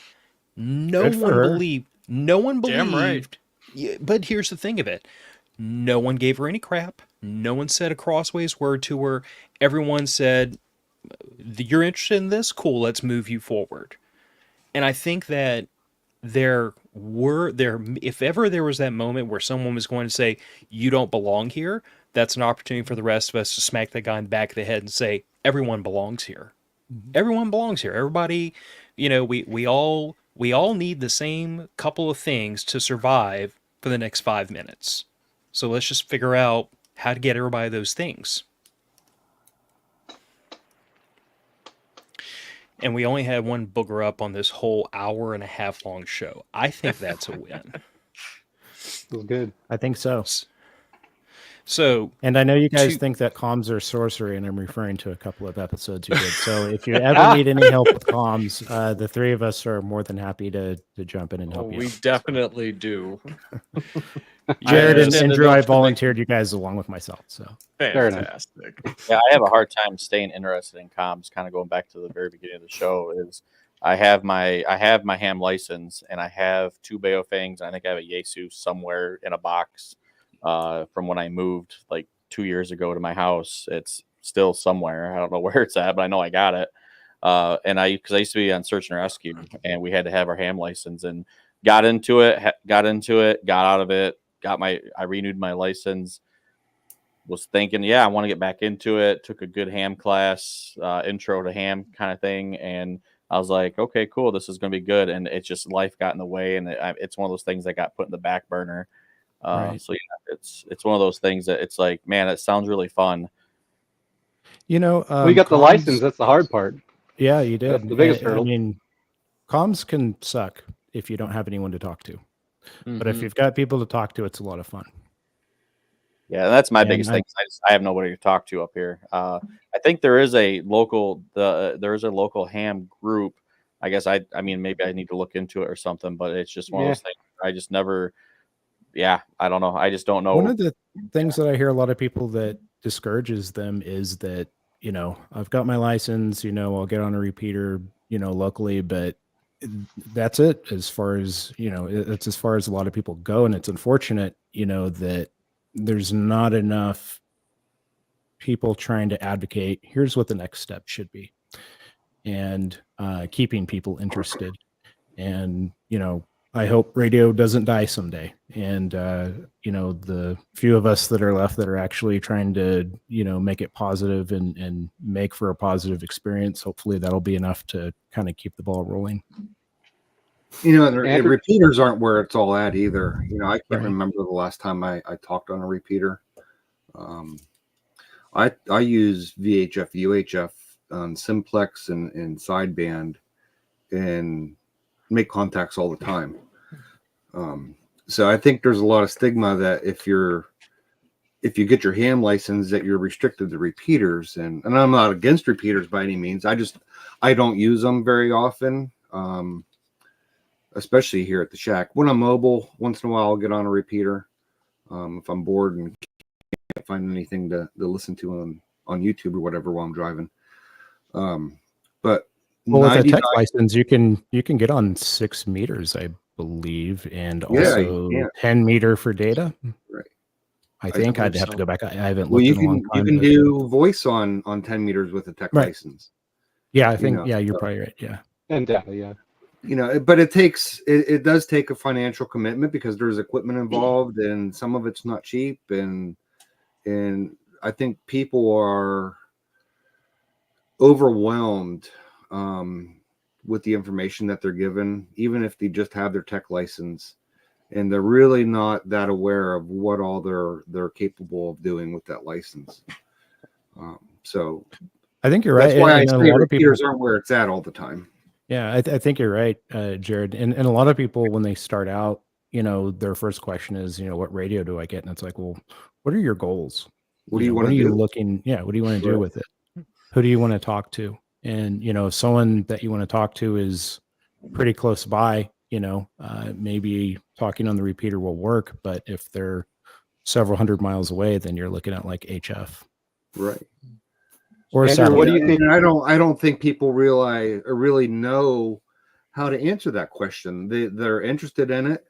No one Damn right. believed. Yeah, but here's the thing of it. No one gave her any crap. No one said a crossways word to her. Everyone said, you're interested in this, cool, let's move you forward. And I think that if ever there was that moment where someone was going to say you don't belong here, that's an opportunity for the rest of us to smack that guy in the back of the head and say everyone belongs here. Everyone belongs here. Everybody, we all need the same couple of things to survive for the next 5 minutes. So let's just figure out how to get everybody those things. And we only had one booger up on this whole hour and a half long show. I think that's a win. It was good. I think so. So, And I know you guys to- think that comms are sorcery, and I'm referring to a couple of episodes you did. So if you ever need any help with comms, the three of us are more than happy to jump in and help you. We out. definitely do. Jared and understand the Drew, I notion to make- volunteered you guys along with myself. So Fair enough. Fantastic. Yeah, I have a hard time staying interested in comms. Kind of going back to the very beginning of the show, is I have my ham license, and I have 2 Baofangs. I think I have a Yaesu somewhere in a box from when I moved like 2 years ago to my house. It's still somewhere. I don't know where it's at, but I know I got it. And because I used to be on search and rescue, and we had to have our ham license, and got into it, got out of it, I renewed my license. Was thinking, yeah, I want to get back into it. Took a good ham class, intro to ham kind of thing, and I was like, okay, cool, this is going to be good. And it's just life got in the way, and it's one of those things that got put in the back burner. Right. So yeah, it's one of those things that it's like, man, it sounds really fun. you know, Well, you got the comms- license. That's the hard part. Yeah, you did. That's the biggest I hurdle. mean, comms can suck if you don't have anyone to talk to. But if Mhm. you've got people to talk to, it's a lot of fun. Yeah, that's my And biggest thing. I have nobody to talk to up here. I think there is a local ham group. I guess I mean maybe I need to look into it or something. But it's just one of those things. I just never. Yeah, I don't know. I just don't know. One of the things that I hear a lot of people that discourages them is that, I've got my license, I'll get on a repeater, locally, but that's it as far as, it's as far as a lot of people go. And it's unfortunate, that there's not enough people trying to advocate, here's what the next step should be, and keeping people interested. And, I hope radio doesn't die someday. And, the few of us that are left that are actually trying to, make it positive and make for a positive experience, hopefully that'll be enough to kind of keep the ball rolling. And repeaters aren't where it's all at either. I can't Right. remember the last time I talked on a repeater. I use VHF, UHF on simplex and sideband, and make contacts all the time. So I think there's a lot of stigma that if you get your ham license, that you're restricted to repeaters, and I'm not against repeaters by any means. I don't use them very often, especially here at the shack. When I'm mobile, once in a while I'll get on a repeater if I'm bored and can't find anything to listen to on YouTube or whatever while I'm driving. But well, with a tech license, you can get on 6 meters, I believe, and also 10 meter for data. Right. I think I'd have to go back. I haven't Well, looked in a long time. You can do voice on 10 meters with a tech license. Yeah, I think, you're probably right. Yeah. And data, yeah. But it does take a financial commitment because there's equipment involved, and some of it's not cheap. And I think people are overwhelmed with the information that they're given, even if they just have their tech license, and they're really not that aware of what all they're capable of doing with that license. So I think you're right. That's why I say a lot of people aren't where it's at all the time. Yeah, I think you're right, Jared. And a lot of people, when they start out, their first question is, what radio do I get? And it's like, well, what are your goals? What do you want to do? What do you want to do with it? Who do you want to talk to? And, if someone that you want to talk to is pretty close by, maybe talking on the repeater will work. But if they're several hundred miles away, then you're looking at like HF. Right. Or Andrew, what do you think? And I don't think people realize or really know how to answer that question. They're interested in it.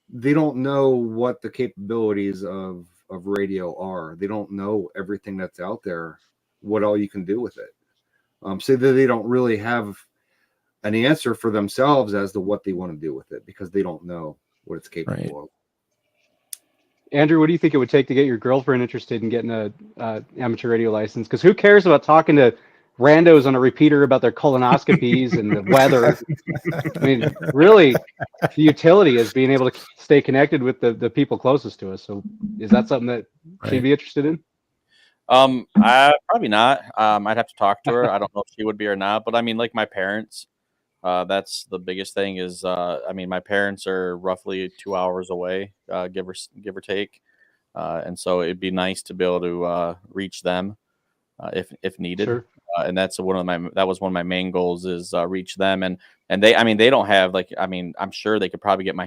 They don't know what the capabilities of radio are. They don't know everything that's out there, what all you can do with it. so that they don't really have an answer for themselves as to what they want to do with it because they don't know what it's capable of. Andrew, what do you think it would take to get your girlfriend interested in getting a amateur radio license? Because who cares about talking to randos on a repeater about their colonoscopies and the weather? I mean, really, the utility is being able to stay connected with the people closest to us. So, is that something that she'd be interested in? Probably not. I'd have to talk to her. I don't know if she would be or not. But I mean, like my parents, that's the biggest thing. Is I mean, my parents are roughly 2 hours away, give or take, and so it'd be nice to be able to reach them if needed. Sure. And that was one of my main goals is reach them and they, I mean, they don't have like, I mean, I'm sure they could probably get my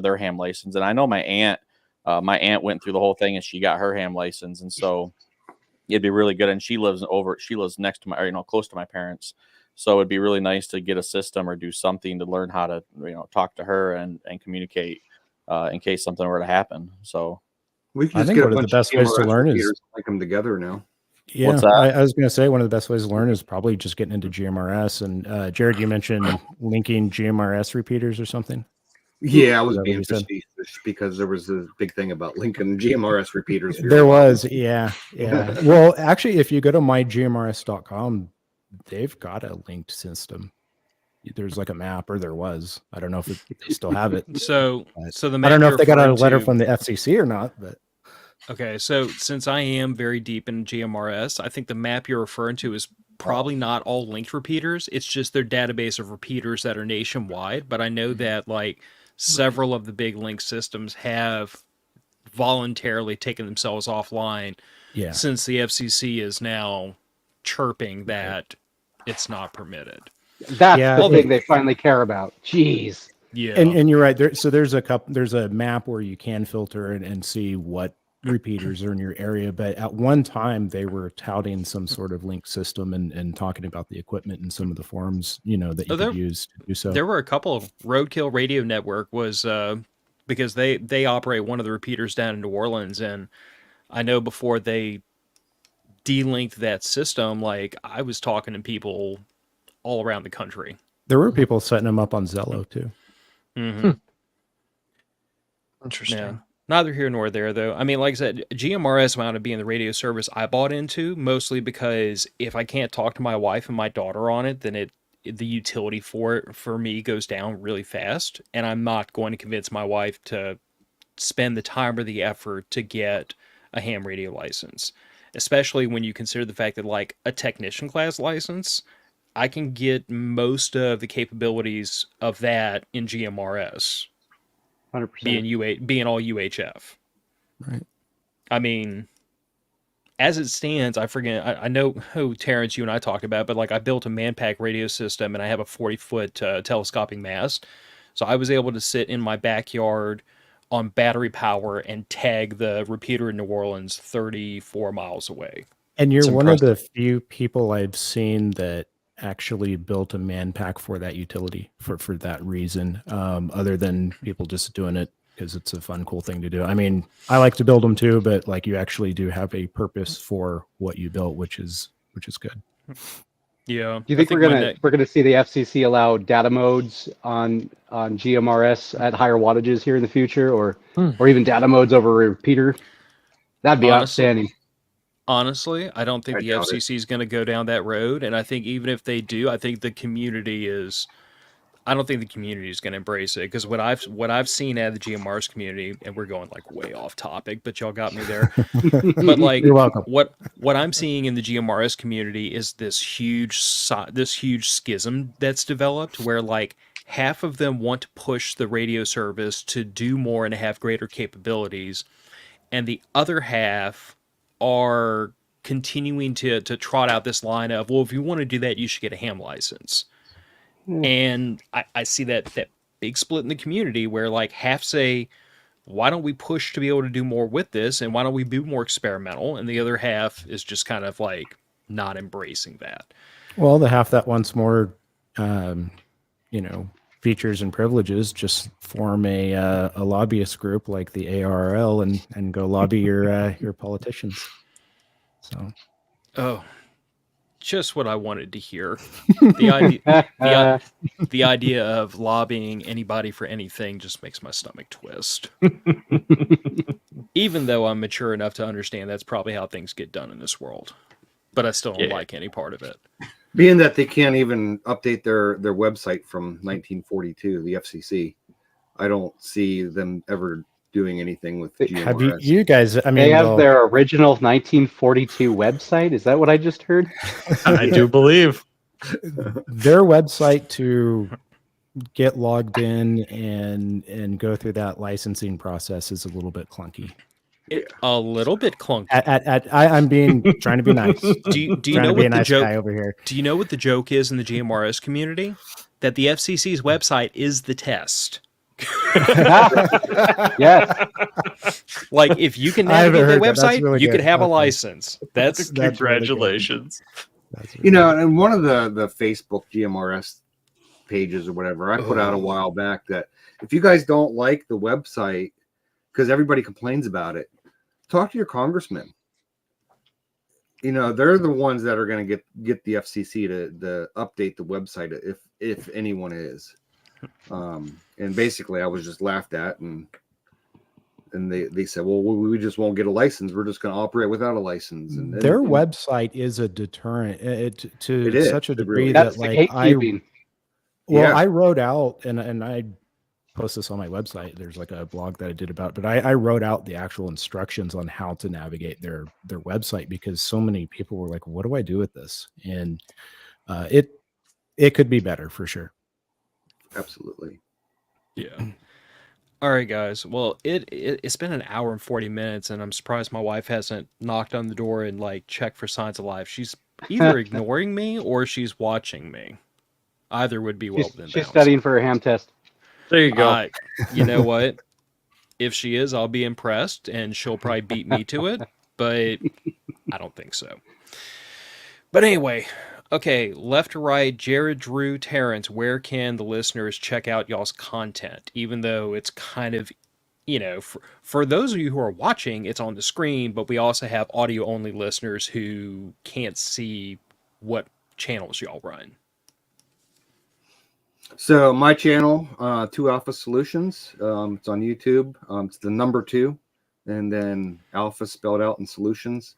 their ham license. And I know my aunt went through the whole thing and she got her ham license. And so it'd be really good. And she lives next to my, close to my parents. So it'd be really nice to get a system or do something to learn how to, talk to her and communicate in case something were to happen. So We can I just think get a one of the bunch best ways to TMRS learn is repeaters and link them together now. Yeah, What's that? I was going to say one of the best ways to learn is probably just getting into GMRS. And Jared, you mentioned linking GMRS repeaters or something. Yeah, I Is was that what being you said? facetious because there was a big thing about linking GMRS repeaters. There was, yeah. Well, actually, if you go to mygmrs.com, they've got a linked system. There's like a map, or there was. I don't know if they still have it. So But the I map don't know you're if they got a referring letter to- from the FCC or not, but Okay, so since I am very deep in GMRS, I think the map you're referring to is probably not all linked repeaters. It's just their database of repeaters that are nationwide. But I know that like several of the big link systems have voluntarily taken themselves offline yeah. since the FCC is now chirping that it's not permitted. That's Yeah, the it- thing they finally care about. Jeez. Yeah. And you're right. There's a map where you can filter and see what repeaters are in your area. But at one time they were touting some sort of link system and talking about the equipment and some of the forums, that you could use to do so. There were a couple of Roadkill Radio Network was because they operate one of the repeaters down in New Orleans, and I know before they delinked that system, like I was talking to people all around the country. There were people setting them up on Zello too. Mm-hmm. Interesting. Yeah. Neither here nor there, though. I mean, like I said, GMRS wound up being the radio service I bought into, mostly because if I can't talk to my wife and my daughter on it, then the utility for it for me goes down really fast, and I'm not going to convince my wife to spend the time or the effort to get a ham radio license, especially when you consider the fact that like a technician class license, I can get most of the capabilities of that in GMRS. 100%. Being all UHF. Right. I mean, as it stands, I forget. I know who Terence, you and I talked about, but like I built a Manpack radio system and I have a 40-foot telescoping mast, so I was able to sit in my backyard on battery power and tag the repeater in New Orleans 34 miles away. And you're It's one of the impressive. few people I've seen that actually built a Manpack for that utility for that reason, other than people just doing it because it's a fun, cool thing to do. I mean, I like to build them too, but like you actually do have a purpose for what you built, which is good. Yeah. Do you think we're gonna see the FCC allow data modes on GMRS at higher wattages here in the future, or even data modes over a repeater? That'd be outstanding. Honestly, I don't think I the doubt it. FCC is going to go down that road, and I think even if they do, I think the community is. I don't think the community is going to embrace it because what I've seen out of the GMRS community, and we're going like way off topic, but y'all got me there. But like, You're welcome. What I'm seeing in the GMRS community is this huge schism that's developed where like half of them want to push the radio service to do more and have greater capabilities, and the other half are continuing to trot out this line of, well, if you want to do that, you should get a ham license. And I see that big split in the community where like half say, why don't we push to be able to do more with this, and why don't we be more experimental? And the other half is just kind of like not embracing that. Well, the half that wants more, features and privileges, just form a lobbyist group like the ARRL and go lobby your politicians. So, Oh, just what I wanted to hear. The idea of lobbying anybody for anything just makes my stomach twist. Even though I'm mature enough to understand that's probably how things get done in this world. But I still don't like any part of it. Being that they can't even update their website from 1942, the FCC, I don't see them ever doing anything with GMRS. Have you guys? I mean, they have their original 1942 website. Is that what I just heard? I do believe their website to get logged in and go through that licensing process is a little bit clunky. A little bit clunky. I'm trying to be nice. Do you know what the joke guy over here? Do you know what the joke is in the GMRS community? That the FCC's website is the test. Yes. Like if you can navigate the website, really you good. could have a license. That's congratulations. Really good. And one of the Facebook GMRS pages or whatever I put out a while back that if you guys don't like the website because everybody complains about it, talk to your congressman. They're the ones that are going to get the FCC to update the website if anyone is. And basically I was just laughed at and they said, well, we just won't get a license. We're just going to operate without a license. And their website is a deterrent to such a degree That's that like gatekeeping. I wrote out and I post this on my website. There's like a blog that I did about it, but I wrote out the actual instructions on how to navigate their website because so many people were like, what do I do with this? And it could be better for sure. Absolutely. Yeah. All right, guys. Well, it's been an hour and 40 minutes, and I'm surprised my wife hasn't knocked on the door and like checked for signs of life. She's either ignoring me or she's watching me. Either would be well within She's bounds. studying for her ham test. There you go. You know what? If she is, I'll be impressed, and she'll probably beat me to it, but I don't think so. But anyway, okay, left to right, Jared, Drew, Terence, where can the listeners check out y'all's content? Even though it's kind of, for those of you who are watching, it's on the screen, but we also have audio-only listeners who can't see what channels y'all run. So my channel, 2 Alpha Solutions, it's on YouTube. It's the number 2, and then Alpha spelled out in Solutions.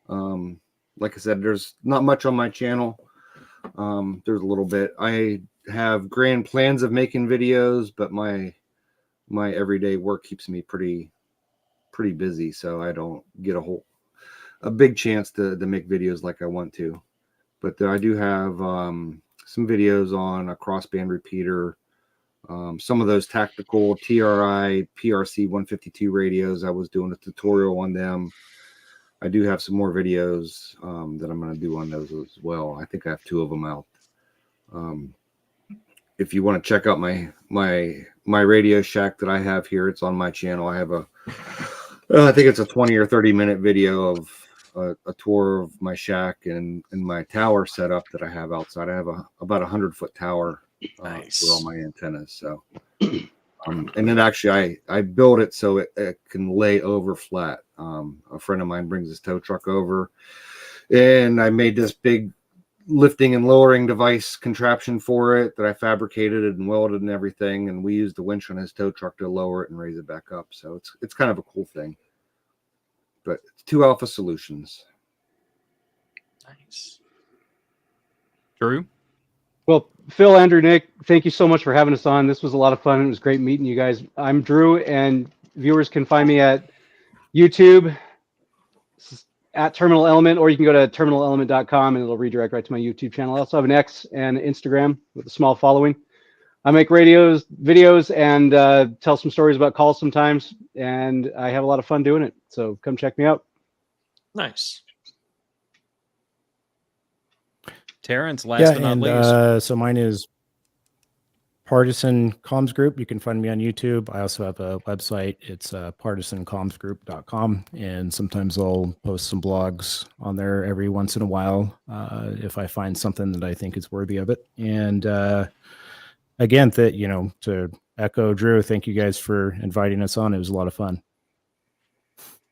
Like I said, there's not much on my channel. There's a little bit. I have grand plans of making videos, but my everyday work keeps me pretty busy, so I don't get a big chance to make videos like I want to. But I do have some videos on a crossband repeater, some of those tactical TRI PRC 152 radios. I was doing a tutorial on them. I do have some more videos that I'm going to do on those as well. I think I have 2 of them out. If you want to check out my Radio Shack that I have here, it's on my channel. I have I think it's a 20 or 30 minute video of a tour of my shack and my tower setup that I have outside. I have about 100-foot tower for all my antennas. So, and then actually I built it so it can lay over flat. A friend of mine brings his tow truck over, and I made this big lifting and lowering device contraption for it that I fabricated and welded and everything. And we used the winch on his tow truck to lower it and raise it back up. So it's kind of a cool thing. But it's 2 Alpha Solutions. Nice. Drew? Well, Phil, Andrew, Nick, thank you so much for having us on. This was a lot of fun. It was great meeting you guys. I'm Drew, and viewers can find me at YouTube at Terminal Element, or you can go to terminalelement.com and it'll redirect right to my YouTube channel. I also have an X and Instagram with a small following. I make videos, and tell some stories about calls sometimes, and I have a lot of fun doing it. So come check me out. Nice. Terence, last but not least. So mine is Partisan Comms Group. You can find me on YouTube. I also have a website. It's partisancommsgroup.com, and sometimes I'll post some blogs on there every once in a while if I find something that I think is worthy of it. And again, to echo Drew, thank you guys for inviting us on. It was a lot of fun.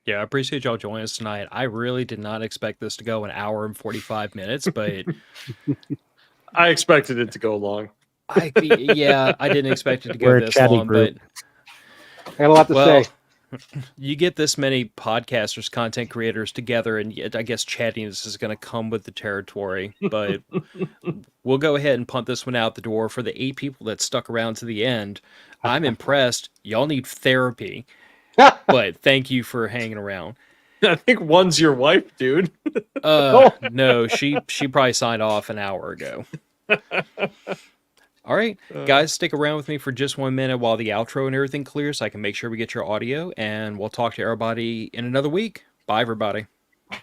Yeah, I appreciate y'all joining us tonight. I really did not expect this to go an hour and 45 minutes, but I expected it to go long. I didn't expect it to go We're a this chatty long, group. but I got a lot to well, say. you get this many podcasters, content creators together, and yet I guess chattiness is going to come with the territory. But we'll go ahead and punt this one out the door for the 8 people that stuck around to the end. I'm impressed. Y'all need therapy, but thank you for hanging around. I think one's your wife, dude. No, she probably signed off an hour ago. All right, guys, stick around with me for just 1 minute while the outro and everything clears so I can make sure we get your audio, and we'll talk to everybody in another week. Bye, everybody.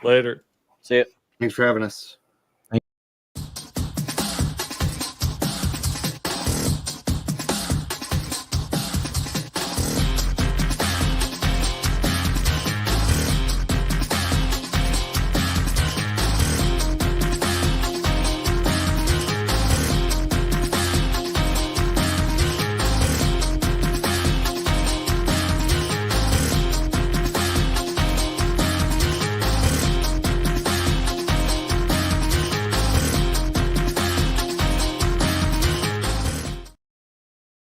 Later. See it. Thanks for having us.